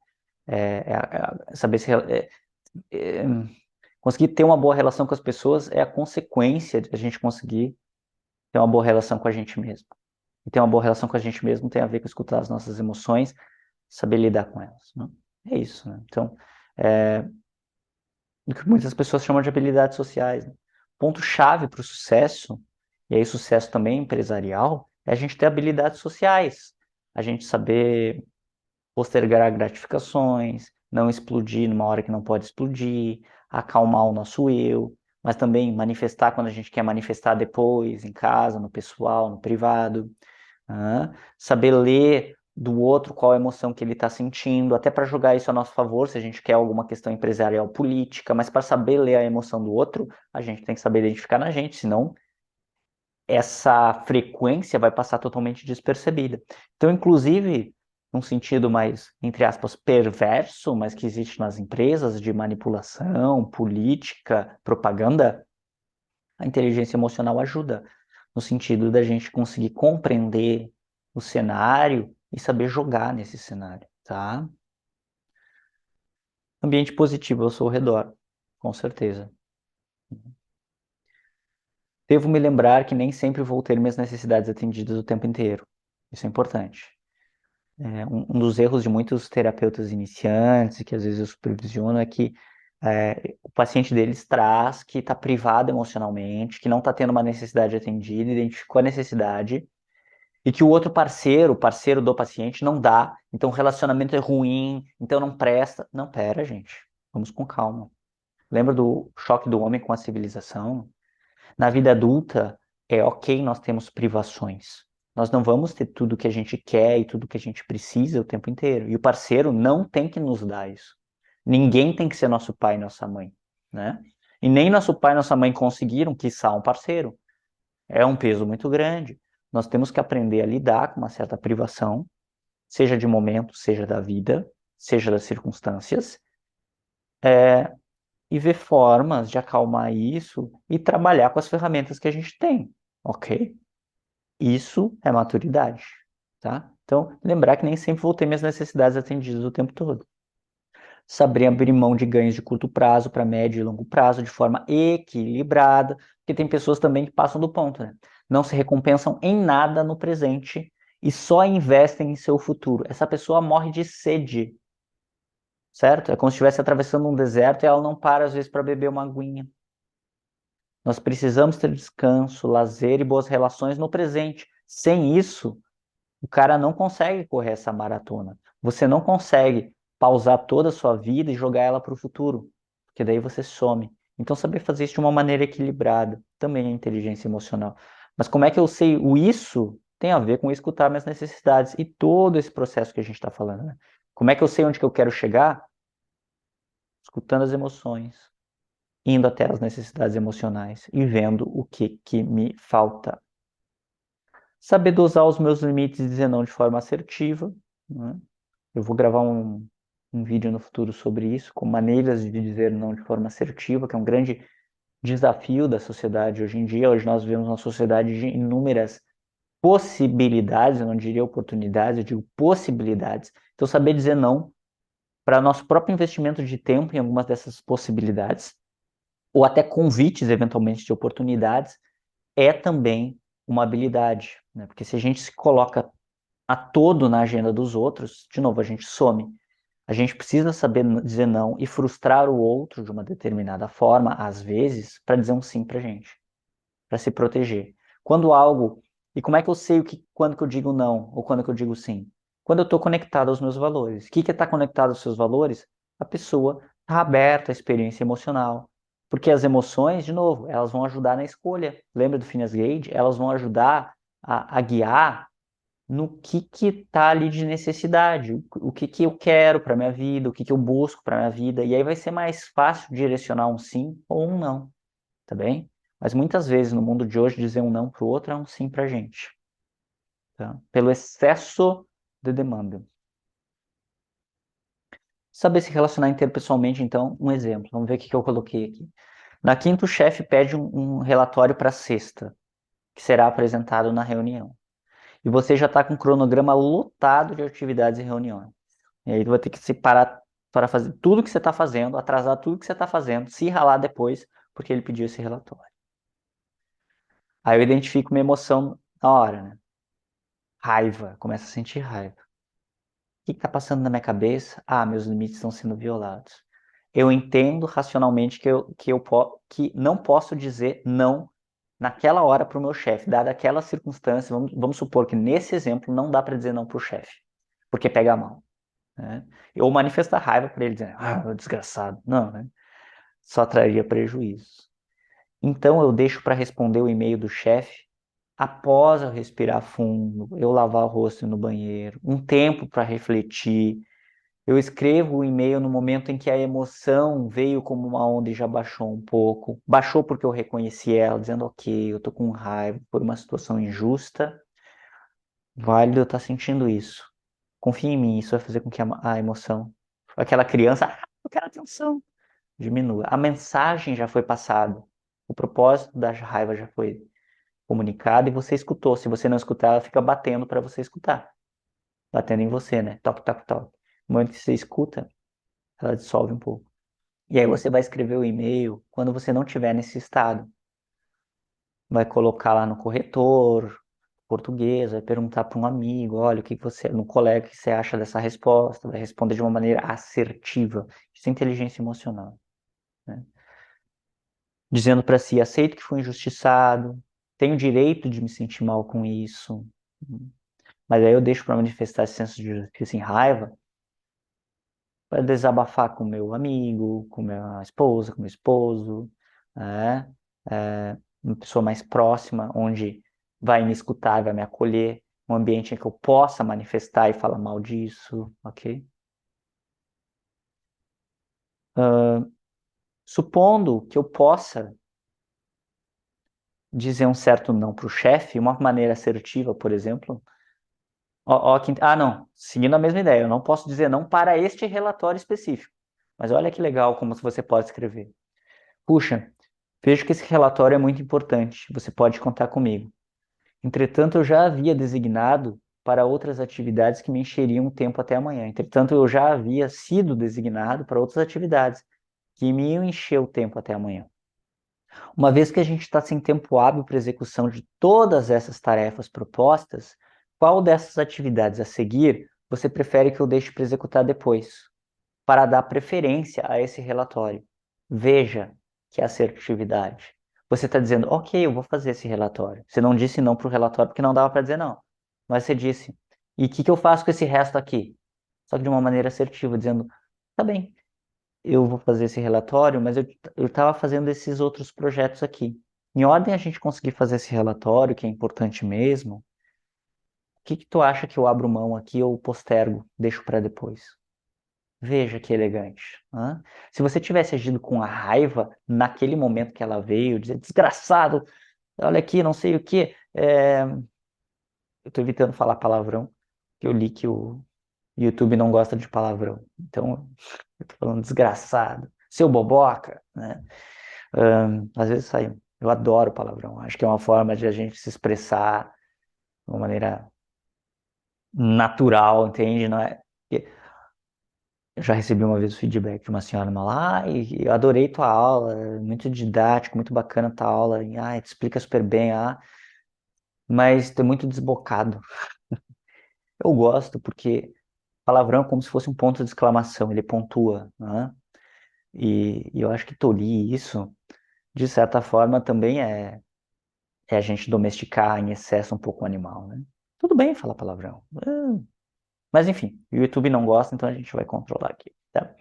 A: Saber se... é, conseguir ter uma boa relação com as pessoas é a consequência de a gente conseguir ter uma boa relação com a gente mesmo. E ter uma boa relação com a gente mesmo tem a ver com escutar as nossas emoções, saber lidar com elas. Né? É isso, né? Então, o que muitas pessoas chamam de habilidades sociais. Né? Ponto-chave para o sucesso, e aí sucesso também empresarial, é a gente ter habilidades sociais. A gente saber postergar gratificações, não explodir numa hora que não pode explodir, acalmar o nosso eu, mas também manifestar quando a gente quer manifestar depois, em casa, no pessoal, no privado. Saber ler do outro qual a emoção que ele está sentindo, até para jogar isso a nosso favor, se a gente quer alguma questão empresarial política, mas para saber ler a emoção do outro, a gente tem que saber identificar na gente, senão essa frequência vai passar totalmente despercebida. Então, inclusive, num sentido mais, entre aspas, perverso, mas que existe nas empresas de manipulação, política, propaganda, a inteligência emocional ajuda, no sentido da gente conseguir compreender o cenário e saber jogar nesse cenário, tá? Ambiente positivo ao seu redor, com certeza. Devo me lembrar que nem sempre vou ter minhas necessidades atendidas o tempo inteiro. Isso é importante. Um dos erros de muitos terapeutas iniciantes, que às vezes eu supervisiono, é que o paciente deles traz que está privado emocionalmente, que não está tendo uma necessidade atendida, identificou a necessidade, e que o outro parceiro, o parceiro do paciente, não dá, então o relacionamento é ruim, então não presta. Não, pera, gente, vamos com calma. Lembra do choque do homem com a civilização? Na vida adulta, é ok nós temos privações. Nós não vamos ter tudo que a gente quer e tudo que a gente precisa o tempo inteiro. E o parceiro não tem que nos dar isso. Ninguém tem que ser nosso pai e nossa mãe, né? E nem nosso pai e nossa mãe conseguiram, quiçá, um parceiro. É um peso muito grande. Nós temos que aprender a lidar com uma certa privação, seja de momento, seja da vida, seja das circunstâncias, e ver formas de acalmar isso e trabalhar com as ferramentas que a gente tem, ok? Isso é maturidade, tá? Então, lembrar que nem sempre vou ter minhas necessidades atendidas o tempo todo. Saber abrir mão de ganhos de curto prazo para médio e longo prazo de forma equilibrada, porque tem pessoas também que passam do ponto, né? Não se recompensam em nada no presente e só investem em seu futuro. Essa pessoa morre de sede, certo? É como se estivesse atravessando um deserto e ela não para às vezes para beber uma aguinha. Nós precisamos ter descanso, lazer e boas relações no presente. Sem isso, o cara não consegue correr essa maratona. Você não consegue pausar toda a sua vida e jogar ela para o futuro, porque daí você some. Então, saber fazer isso de uma maneira equilibrada também é inteligência emocional. Mas como é que eu sei o isso? Tem a ver com escutar minhas necessidades e todo esse processo que a gente está falando, né? Como é que eu sei onde que eu quero chegar? Escutando as emoções, indo até as necessidades emocionais e vendo o que me falta. Saber dosar os meus limites e dizer não de forma assertiva, né? Eu vou gravar um vídeo no futuro sobre isso, com maneiras de dizer não de forma assertiva, que é um grande desafio da sociedade hoje em dia. Hoje nós vivemos uma sociedade de inúmeras possibilidades, eu não diria oportunidades, eu digo possibilidades. Então, saber dizer não para nosso próprio investimento de tempo em algumas dessas possibilidades, ou até convites, eventualmente, de oportunidades, é também uma habilidade, né? Porque se a gente se coloca a todo na agenda dos outros, de novo, a gente some. A gente precisa saber dizer não e frustrar o outro de uma determinada forma, às vezes, para dizer um sim pra gente, para se proteger. Quando algo. E como é que eu sei quando que eu digo não ou quando que eu digo sim? Quando eu estou conectado aos meus valores. O que é estar conectado aos seus valores? A pessoa está aberta à experiência emocional. Porque as emoções, de novo, elas vão ajudar na escolha. Lembra do Phineas Gage? Elas vão ajudar a guiar no que tá ali de necessidade, o que eu quero para minha vida, o que eu busco para minha vida, e aí vai ser mais fácil direcionar um sim ou um não, tá bem? Mas muitas vezes no mundo de hoje dizer um não para o outro é um sim para a gente, tá? Pelo excesso de demanda. Saber se relacionar interpessoalmente, então, um exemplo. Vamos ver o que eu coloquei aqui. Na quinta, o chefe pede um relatório para sexta, que será apresentado na reunião. E você já está com o cronograma lotado de atividades e reuniões. E aí tu vai ter que se parar para fazer tudo que você está fazendo, atrasar tudo que você está fazendo, se ralar depois, porque ele pediu esse relatório. Aí eu identifico uma emoção na hora, né? Raiva, começo a sentir raiva. O que está passando na minha cabeça? Ah, meus limites estão sendo violados. Eu entendo racionalmente que não posso dizer não naquela hora para o meu chefe, dada aquela circunstância. Vamos supor que nesse exemplo não dá para dizer não para o chefe, porque pega mal. Né? Ou manifestar raiva para ele, dizendo, ah, desgraçado. Não, né? Só traria prejuízo. Então eu deixo para responder o e-mail do chefe após eu respirar fundo, eu lavar o rosto no banheiro, um tempo para refletir. Eu escrevo o e-mail no momento em que a emoção veio como uma onda e já baixou um pouco. Baixou porque eu reconheci ela, dizendo, ok, eu tô com raiva por uma situação injusta. Válido eu estar sentindo isso. Confia em mim, isso vai fazer com que a emoção, aquela criança, ah, eu quero atenção, diminua. A mensagem já foi passada. O propósito da raiva já foi comunicado e você escutou. Se você não escutar, ela fica batendo para você escutar. Batendo em você, né? Toque, toque, toque. No momento que você escuta, ela dissolve um pouco. E aí você vai escrever o e-mail quando você não estiver nesse estado. Vai colocar lá no corretor português, vai perguntar para um amigo, olha, o que você, no colega, o que você acha dessa resposta? Vai responder de uma maneira assertiva. Isso é inteligência emocional, né? Dizendo para si, aceito que fui injustiçado, tenho direito de me sentir mal com isso, mas aí eu deixo para manifestar esse senso de justiça em raiva, para desabafar com meu amigo, com minha esposa, com meu esposo, né? Uma pessoa mais próxima, onde vai me escutar, vai me acolher, um ambiente em que eu possa manifestar e falar mal disso, ok? Supondo que eu possa dizer um certo não para o chefe, uma maneira assertiva, por exemplo. Não, seguindo a mesma ideia, eu não posso dizer não para este relatório específico. Mas olha que legal como você pode escrever. Puxa, vejo que esse relatório é muito importante, você pode contar comigo. Entretanto, eu já havia designado para outras atividades que me encheriam o tempo até amanhã. Entretanto, eu já havia sido designado para outras atividades que me iam encher o tempo até amanhã. Uma vez que a gente está sem tempo hábil para execução de todas essas tarefas propostas, qual dessas atividades a seguir você prefere que eu deixe para executar depois, para dar preferência a esse relatório? Veja que assertividade. Você está dizendo, ok, eu vou fazer esse relatório. Você não disse não para o relatório porque não dava para dizer não. Mas você disse, e o que eu faço com esse resto aqui? Só que de uma maneira assertiva, dizendo, tá bem, eu vou fazer esse relatório, mas eu estava fazendo esses outros projetos aqui. Em ordem a gente conseguir fazer esse relatório, que é importante mesmo, o que tu acha que eu abro mão aqui ou postergo, deixo para depois? Veja que elegante. Né? Se você tivesse agido com a raiva naquele momento que ela veio, dizer, desgraçado, olha aqui, não sei o quê. Eu estou evitando falar palavrão, que eu li que o YouTube não gosta de palavrão. Então, eu tô falando desgraçado, seu boboca, né? Às vezes sai. Eu adoro palavrão. Acho que é uma forma de a gente se expressar de uma maneira natural, entende? Não é... Eu já recebi uma vez o feedback de uma senhora lá, eu adorei tua aula, muito didático, muito bacana tua aula, te explica super bem, mas tu é muito desbocado. Eu gosto porque Palavrão é como se fosse um ponto de exclamação, ele pontua, né? E eu acho que tolir isso, de certa forma, também é a gente domesticar em excesso um pouco o animal, né? Tudo bem falar palavrão. Mas enfim, o YouTube não gosta, então a gente vai controlar aqui, tá?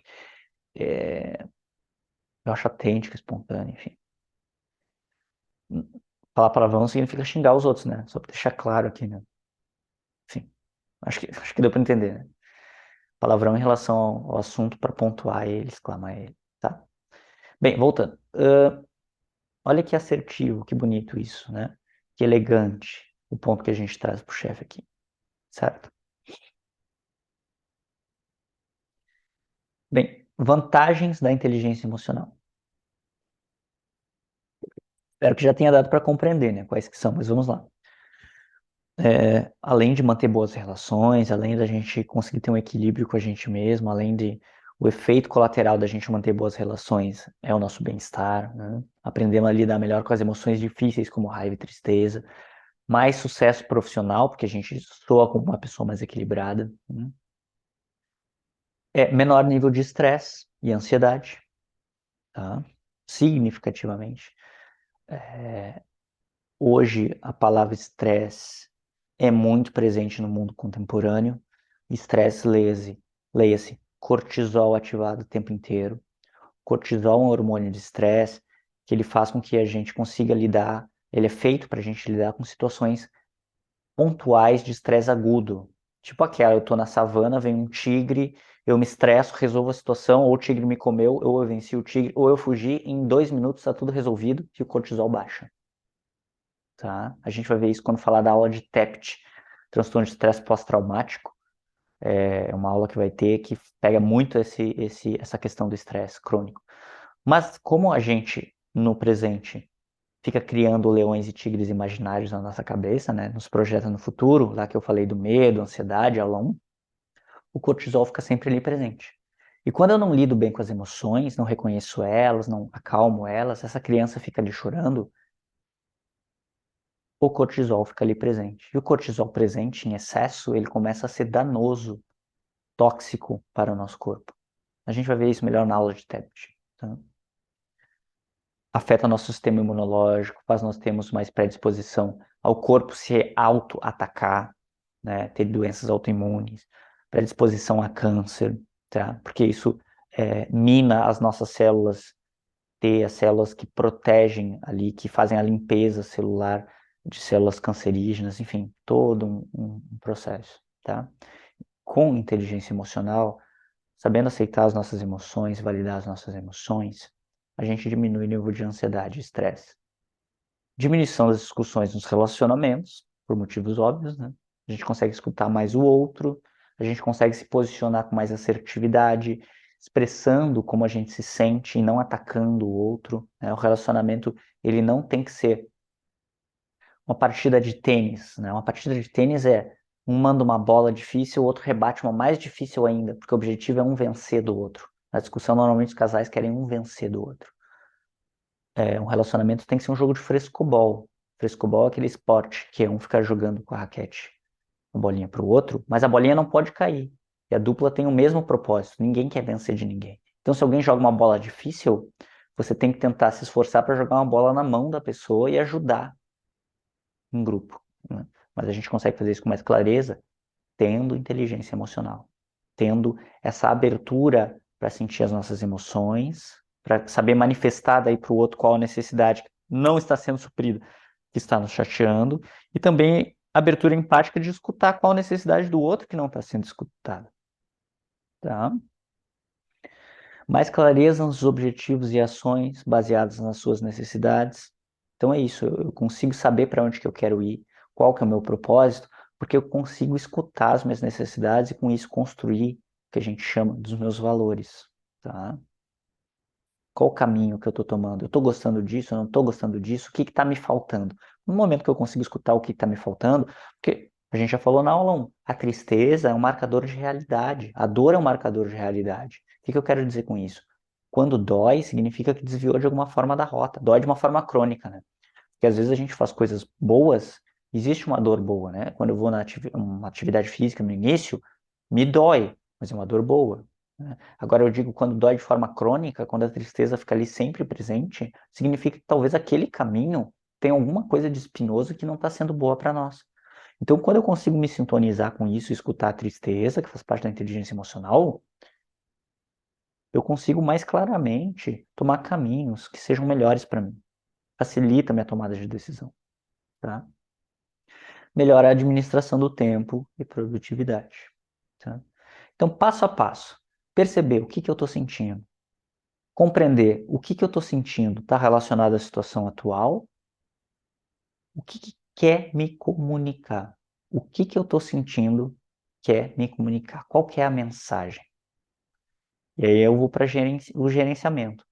A: É, eu acho autêntico, espontâneo, enfim. Falar palavrão não significa xingar os outros, né? Só pra deixar claro aqui, né? Enfim, acho que deu pra entender, né? Palavrão em relação ao assunto para pontuar ele, exclamar ele, tá? Bem, voltando. Olha que assertivo, que bonito isso, né? Que elegante o ponto que a gente traz pro chefe aqui, certo? Bem, vantagens da inteligência emocional. Espero que já tenha dado para compreender, né? Quais que são, mas vamos lá. Além de manter boas relações, além da gente conseguir ter um equilíbrio com a gente mesmo, além de o efeito colateral da gente manter boas relações é o nosso bem-estar, né? Aprendemos a lidar melhor com as emoções difíceis, como raiva e tristeza, mais sucesso profissional, porque a gente soa como uma pessoa mais equilibrada, né? Menor nível de estresse e ansiedade, tá? Significativamente. Hoje, a palavra estresse é muito presente no mundo contemporâneo. Estresse, leia-se, cortisol ativado o tempo inteiro. Cortisol é um hormônio de estresse que ele faz com que a gente consiga lidar, ele é feito para a gente lidar com situações pontuais de estresse agudo. Tipo aquela, eu tô na savana, vem um tigre, eu me estresso, resolvo a situação, ou o tigre me comeu, ou eu venci o tigre, ou eu fugi, em 2 minutos está tudo resolvido e o cortisol baixa. Tá? A gente vai ver isso quando falar da aula de TEPT, transtorno de estresse pós-traumático. É uma aula que vai ter que pega muito essa questão do estresse crônico. Mas como a gente, no presente, fica criando leões e tigres imaginários na nossa cabeça, né? Nos projeta no futuro, lá que eu falei do medo, ansiedade, aula 1, o cortisol fica sempre ali presente. E quando eu não lido bem com as emoções, não reconheço elas, não acalmo elas, essa criança fica ali chorando, o cortisol fica ali presente. E o cortisol presente em excesso, ele começa a ser danoso, tóxico para o nosso corpo. A gente vai ver isso melhor na aula de TEPT. Tá? Afeta nosso sistema imunológico, faz nós termos mais predisposição ao corpo se auto-atacar, né? Ter doenças autoimunes, predisposição a câncer, tá? Porque isso mina as nossas células T, as células que protegem ali, que fazem a limpeza celular de células cancerígenas, enfim, todo um processo, tá? Com inteligência emocional, sabendo aceitar as nossas emoções, validar as nossas emoções, a gente diminui o nível de ansiedade e estresse. Diminuição das discussões nos relacionamentos, por motivos óbvios, né? A gente consegue escutar mais o outro, a gente consegue se posicionar com mais assertividade, expressando como a gente se sente e não atacando o outro, né? O relacionamento, ele não tem que ser uma partida de tênis, né? Uma partida de tênis um manda uma bola difícil, o outro rebate uma mais difícil ainda, porque o objetivo é um vencer do outro. Na discussão, normalmente os casais querem um vencer do outro. Um relacionamento tem que ser um jogo de frescobol. Frescobol é aquele esporte que um fica jogando com a raquete, a bolinha para o outro, mas a bolinha não pode cair. E a dupla tem o mesmo propósito, ninguém quer vencer de ninguém. Então, se alguém joga uma bola difícil, você tem que tentar se esforçar para jogar uma bola na mão da pessoa e ajudar em grupo, né? Mas a gente consegue fazer isso com mais clareza tendo inteligência emocional, tendo essa abertura para sentir as nossas emoções, para saber manifestar daí para o outro qual a necessidade que não está sendo suprida, que está nos chateando, e também abertura empática de escutar qual a necessidade do outro que não está sendo escutada, tá? Mais clareza nos objetivos e ações baseadas nas suas necessidades. Então é isso, eu consigo saber para onde que eu quero ir, qual que é o meu propósito, porque eu consigo escutar as minhas necessidades e com isso construir o que a gente chama dos meus valores, tá? Qual o caminho que eu estou tomando? Eu estou gostando disso? Eu não estou gostando disso? O que está me faltando? No momento que eu consigo escutar o que está me faltando, porque a gente já falou na aula 1, a tristeza é um marcador de realidade, a dor é um marcador de realidade. O que eu quero dizer com isso? Quando dói, significa que desviou de alguma forma da rota. Dói de uma forma crônica, né? Porque às vezes a gente faz coisas boas, existe uma dor boa, né? Quando eu vou uma atividade física no início, Me dói, mas é uma dor boa, né? Agora eu digo, quando dói de forma crônica, quando a tristeza fica ali sempre presente, significa que talvez aquele caminho tem alguma coisa de espinhoso que não está sendo boa para nós. Então, quando eu consigo me sintonizar com isso, escutar a tristeza, que faz parte da inteligência emocional, eu consigo mais claramente tomar caminhos que sejam melhores para mim. Facilita a minha tomada de decisão, tá? Melhora a administração do tempo e produtividade, tá? Então, passo a passo, perceber o que que eu estou sentindo, compreender o que que eu estou sentindo está relacionado à situação atual, o que que quer me comunicar, o que que eu estou sentindo quer me comunicar, qual que é a mensagem. E aí eu vou para o gerenciamento.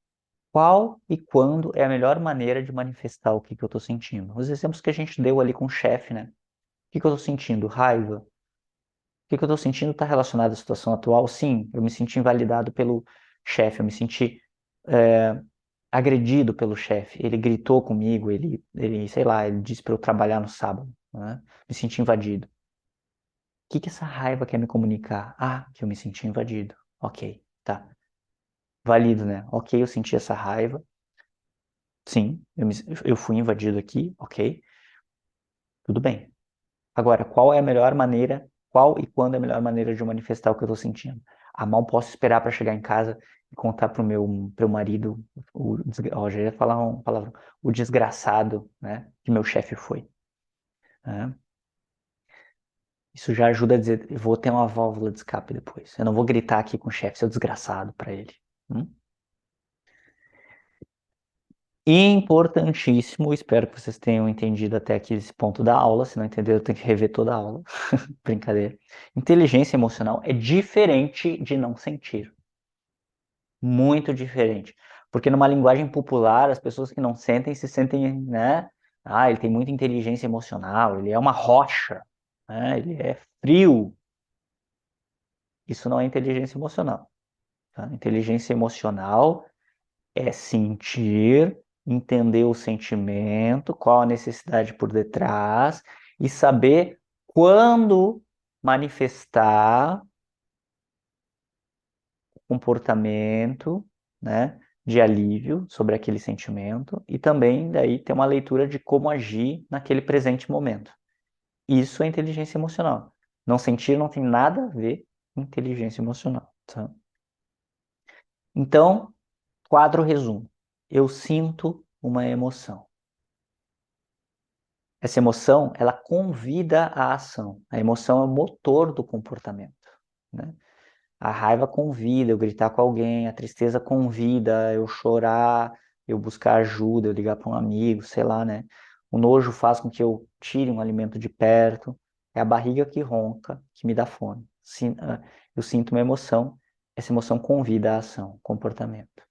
A: Qual e quando é a melhor maneira de manifestar o que que eu estou sentindo? Os exemplos que a gente deu ali com o chefe, né? O que que eu estou sentindo? Raiva. O que que eu estou sentindo está relacionado à situação atual? Sim, eu me senti invalidado pelo chefe, eu me senti agredido pelo chefe. Ele gritou comigo, sei lá, ele disse para eu trabalhar no sábado, né? Me senti invadido. O que que essa raiva quer me comunicar? Ah, que eu me senti invadido. Ok, tá. Válido, né? Ok, eu senti essa raiva. Sim, eu fui invadido aqui, ok, tudo bem. Agora, qual é a melhor maneira, qual e quando é a melhor maneira de eu manifestar o que eu estou sentindo? Ah, mal posso esperar para chegar em casa e contar pro meu marido, já ia falar uma palavra, o desgraçado, né, que meu chefe foi, né? Isso já ajuda a dizer, eu vou ter uma válvula de escape depois. Eu não vou gritar aqui com o chefe, seu desgraçado, para ele. Hum? Importantíssimo, espero que vocês tenham entendido até aqui esse ponto da aula. Se não entenderam, eu tenho que rever toda a aula. Brincadeira. Inteligência emocional é diferente de não sentir. Muito diferente. Porque numa linguagem popular, as pessoas que não sentem se sentem, né? Ah, ele tem muita inteligência emocional, ele é uma rocha, né? Ele é frio. Isso não é inteligência emocional, tá? Inteligência emocional é sentir, entender o sentimento, qual a necessidade por detrás e saber quando manifestar comportamento, né, de alívio sobre aquele sentimento e também daí ter uma leitura de como agir naquele presente momento. Isso é inteligência emocional. Não sentir não tem nada a ver com inteligência emocional, tá? Então, quadro resumo. Eu sinto uma emoção. Essa emoção, ela convida à ação. A emoção é o motor do comportamento, né? A raiva convida eu gritar com alguém, a tristeza convida eu chorar, eu buscar ajuda, eu ligar para um amigo, sei lá, né? O nojo faz com que eu tire um alimento de perto. É a barriga que ronca, que me dá fome. Eu sinto uma emoção, essa emoção convida à ação, comportamento.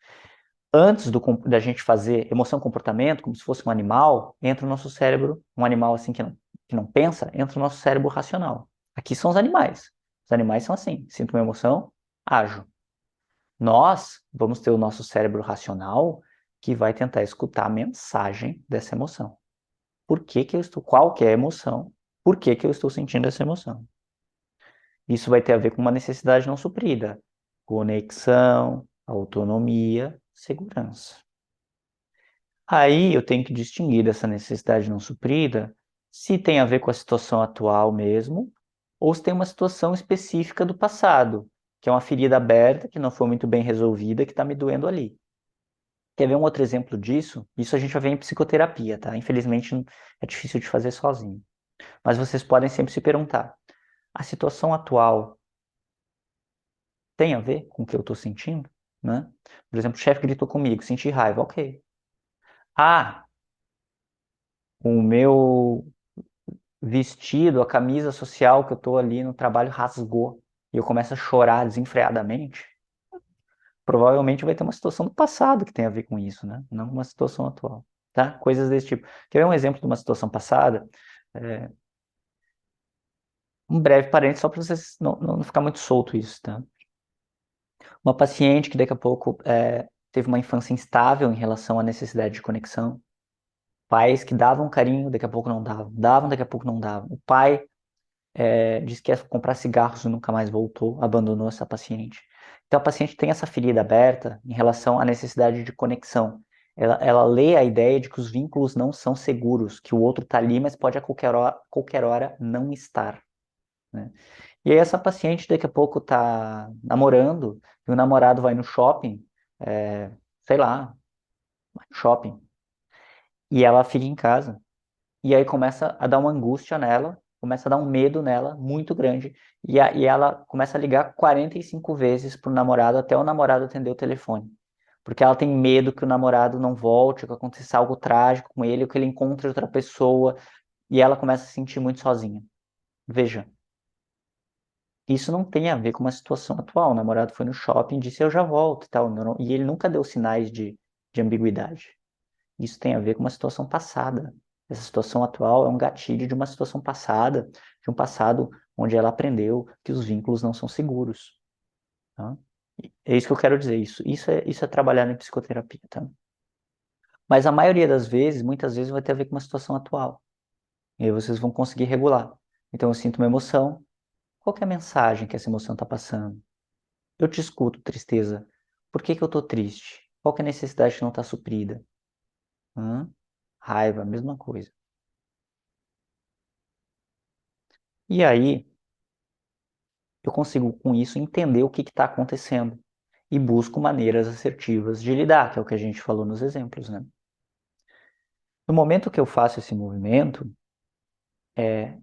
A: Antes da gente fazer emoção e comportamento, como se fosse um animal, entra o nosso cérebro, um animal assim que não pensa, entra o nosso cérebro racional. Aqui são os animais. Os animais são assim, sinto uma emoção, ajo. Nós vamos ter o nosso cérebro racional que vai tentar escutar a mensagem dessa emoção. Por que que eu estou, qual que é a emoção? Por que que eu estou sentindo essa emoção? Isso vai ter a ver com uma necessidade não suprida, conexão, autonomia, segurança. Aí eu tenho que distinguir dessa necessidade não suprida se tem a ver com a situação atual mesmo, ou se tem uma situação específica do passado, que é uma ferida aberta, que não foi muito bem resolvida, que está me doendo ali. Quer ver um outro exemplo disso? Isso a gente vai ver em psicoterapia, tá? Infelizmente é difícil de fazer sozinho. Mas vocês podem sempre se perguntar: a situação atual tem a ver com o que eu estou sentindo? Né? Por exemplo, o chefe gritou comigo, senti raiva, ok. Ah, o meu vestido, a camisa social que eu tô ali no trabalho rasgou e eu começo a chorar desenfreadamente, provavelmente vai ter uma situação do passado que tem a ver com isso, né? Não uma situação atual, tá? Coisas desse tipo. Quer ver um exemplo de uma situação passada? É, um breve parênteses só para vocês não ficar muito solto isso, tá? Uma paciente que daqui a pouco teve uma infância instável em relação à necessidade de conexão. Pais que davam carinho, daqui a pouco não davam. Davam, daqui a pouco não davam. O pai disse que ia comprar cigarros e nunca mais voltou, abandonou essa paciente. Então a paciente tem essa ferida aberta em relação à necessidade de conexão. Ela lê a ideia de que os vínculos não são seguros, que o outro está ali, mas pode a qualquer hora não estar, né? E aí essa paciente daqui a pouco está namorando, e o namorado vai no shopping, sei lá, vai no shopping, e ela fica em casa. E aí começa a dar uma angústia nela, começa a dar um medo nela muito grande. E ela começa a ligar 45 vezes pro namorado até o namorado atender o telefone. Porque ela tem medo que o namorado não volte, que aconteça algo trágico com ele, ou que ele encontre outra pessoa. E ela começa a se sentir muito sozinha. Veja, isso não tem a ver com uma situação atual. O namorado foi no shopping e disse eu já volto e tal. E ele nunca deu sinais de ambiguidade. Isso tem a ver com uma situação passada. Essa situação atual é um gatilho de uma situação passada, de um passado onde ela aprendeu que os vínculos não são seguros. Tá? É isso que eu quero dizer. Isso é trabalhar em psicoterapia. Tá? Mas a maioria das vezes, muitas vezes, vai ter a ver com uma situação atual. E aí vocês vão conseguir regular. Então eu sinto uma emoção. Qual que é a mensagem que essa emoção está passando? Eu te escuto, tristeza. Por que que eu estou triste? Qual que é a necessidade que não está suprida? Raiva, mesma coisa. E aí, eu consigo com isso entender o que está acontecendo e busco maneiras assertivas de lidar, que é o que a gente falou nos exemplos, né? No momento que eu faço esse movimento,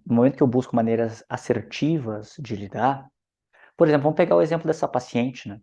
A: no momento que eu busco maneiras assertivas de lidar, por exemplo, vamos pegar o exemplo dessa paciente, né?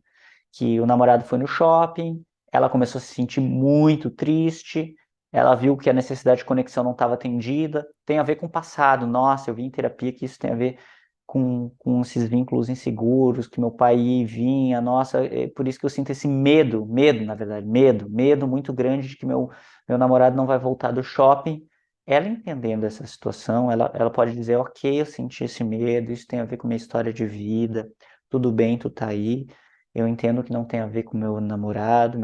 A: Que o namorado foi no shopping, ela começou a se sentir muito triste, ela viu que a necessidade de conexão não estava atendida, tem a ver com o passado. Nossa, eu vi em terapia que isso tem a ver com esses vínculos inseguros, que meu pai ia e vinha, nossa, é por isso que eu sinto esse medo, na verdade, medo muito grande de que meu namorado não vai voltar do shopping. Ela entendendo essa situação, ela pode dizer, ok, eu senti esse medo, isso tem a ver com minha história de vida, tudo bem, tu tá aí, eu entendo que não tem a ver com meu namorado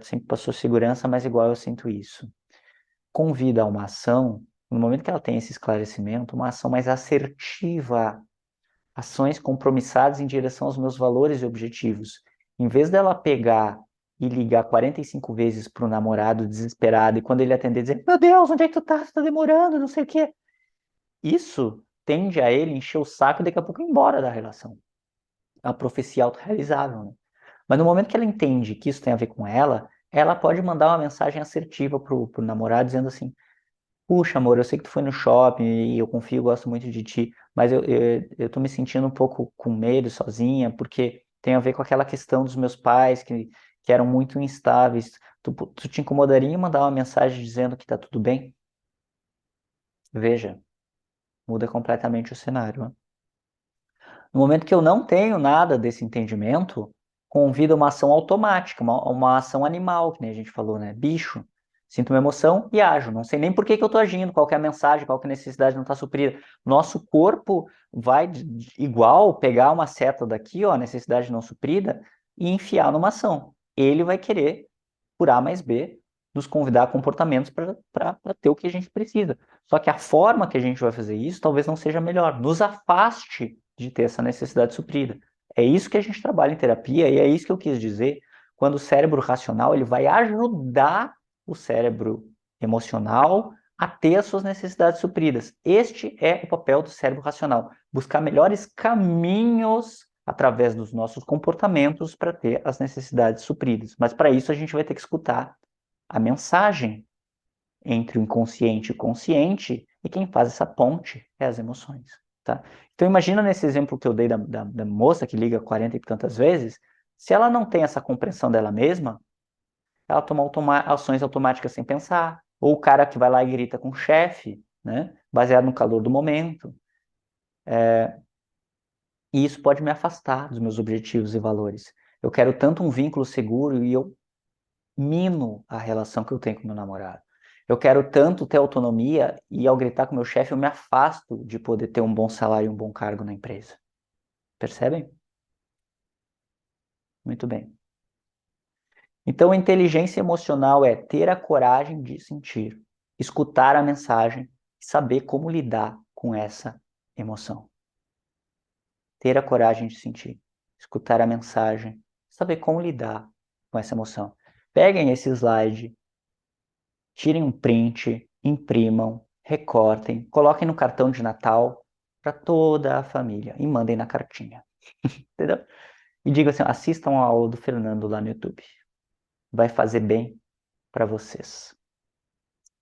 A: sempre passou segurança, mas igual eu sinto isso. Convida a uma ação, no momento que ela tem esse esclarecimento, uma ação mais assertiva, ações compromissadas em direção aos meus valores e objetivos. Em vez dela pegar e ligar 45 vezes para o namorado desesperado e quando ele atender dizer, meu Deus, onde é que tu tá? Tu tá demorando, não sei o quê. Isso tende a ele encher o saco e daqui a pouco ir embora da relação. É uma profecia autorrealizável, né? Mas no momento que ela entende que isso tem a ver com ela pode mandar uma mensagem assertiva pro namorado dizendo assim, puxa, amor, eu sei que tu foi no shopping e eu confio, eu gosto muito de ti, mas eu tô me sentindo um pouco com medo sozinha, porque tem a ver com aquela questão dos meus pais que eram muito instáveis. Tu te incomodaria em mandar uma mensagem dizendo que tá tudo bem? Veja, muda completamente o cenário, né? No momento que eu não tenho nada desse entendimento, convida uma ação automática, uma ação animal, que nem a gente falou, né? Bicho. Sinto uma emoção e ajo. Não sei nem por que que eu estou agindo, qual que é a mensagem, qual que é a necessidade não está suprida. Nosso corpo vai, igual, pegar uma seta daqui, ó, a necessidade não suprida, e enfiar numa ação. Ele vai querer, por A mais B, nos convidar a comportamentos para ter o que a gente precisa. Só que a forma que a gente vai fazer isso talvez não seja a melhor. Nos afaste de ter essa necessidade suprida. É isso que a gente trabalha em terapia e é isso que eu quis dizer quando o cérebro racional ele vai ajudar o cérebro emocional a ter as suas necessidades supridas. Este é o papel do cérebro racional, buscar melhores caminhos através dos nossos comportamentos para ter as necessidades supridas. Mas para isso a gente vai ter que escutar a mensagem entre o inconsciente e o consciente, e quem faz essa ponte é as emoções. Tá? Então imagina nesse exemplo que eu dei da moça que liga 40 e tantas vezes, se ela não tem essa compreensão dela mesma, ela toma ações automáticas sem pensar, ou o cara que vai lá e grita com o chefe, né, baseado no calor do momento, e isso pode me afastar dos meus objetivos e valores. Eu quero tanto um vínculo seguro e eu mino a relação que eu tenho com meu namorado. Eu quero tanto ter autonomia e ao gritar com meu chefe eu me afasto de poder ter um bom salário e um bom cargo na empresa. Percebem? Muito bem. Então, a inteligência emocional é ter a coragem de sentir, escutar a mensagem e saber como lidar com essa emoção. ter a coragem de sentir, escutar a mensagem, saber como lidar com essa emoção. Peguem esse slide, tirem um print, imprimam, recortem, coloquem no cartão de Natal para toda a família e mandem na cartinha. Entendeu? E digam assim, assistam a aula do Fernando lá no YouTube. Vai fazer bem para vocês.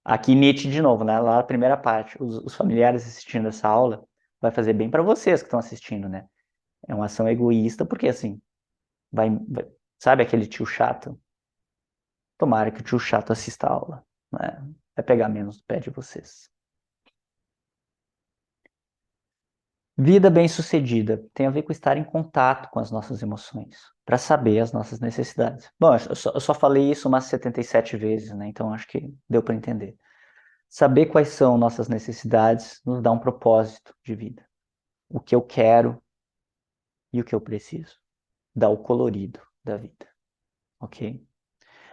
A: Aqui Nietzsche de novo, né? Lá a primeira parte, os familiares assistindo essa aula vai fazer bem para vocês que estão assistindo, né? É uma ação egoísta, porque assim, sabe aquele tio chato? Tomara que o tio chato assista a aula, né? Vai pegar menos do pé de vocês. Vida bem-sucedida tem a ver com estar em contato com as nossas emoções, para saber as nossas necessidades. Bom, eu só falei isso umas 77 vezes, né? Então acho que deu para entender. Saber quais são nossas necessidades nos dá um propósito de vida. O que eu quero e o que eu preciso. Dá o colorido da vida, ok?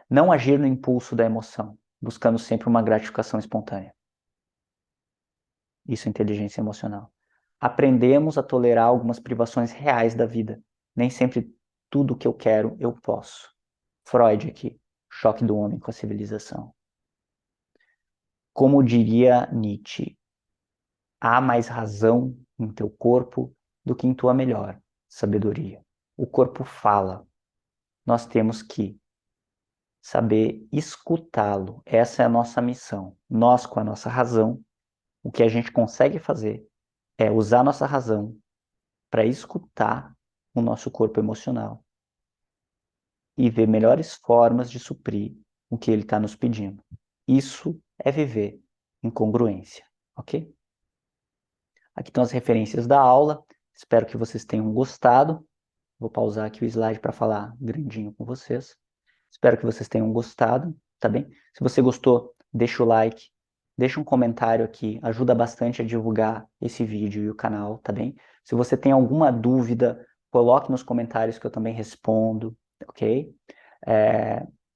A: Não agir no impulso da emoção, buscando sempre uma gratificação espontânea. Isso é inteligência emocional. Aprendemos a tolerar algumas privações reais da vida. Nem sempre tudo o que eu quero eu posso. Freud aqui, choque do homem com a civilização. Como diria Nietzsche, há mais razão em teu corpo do que em tua melhor sabedoria. O corpo fala. Nós temos que saber escutá-lo. Essa é a nossa missão. Nós, com a nossa razão, o que a gente consegue fazer é usar a nossa razão para escutar o nosso corpo emocional e ver melhores formas de suprir o que ele está nos pedindo. Isso é viver em congruência, ok? Aqui estão as referências da aula. Espero que vocês tenham gostado. Vou pausar aqui o slide para falar grandinho com vocês. Espero que vocês tenham gostado, tá bem? Se você gostou, deixa o like, deixa um comentário aqui, ajuda bastante a divulgar esse vídeo e o canal, tá bem? Se você tem alguma dúvida, coloque nos comentários que eu também respondo, ok?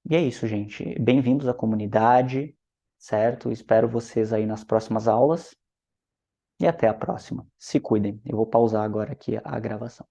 A: E é isso, gente. Bem-vindos à comunidade, certo? Espero vocês aí nas próximas aulas e até a próxima. Se cuidem. Eu vou pausar agora aqui a gravação.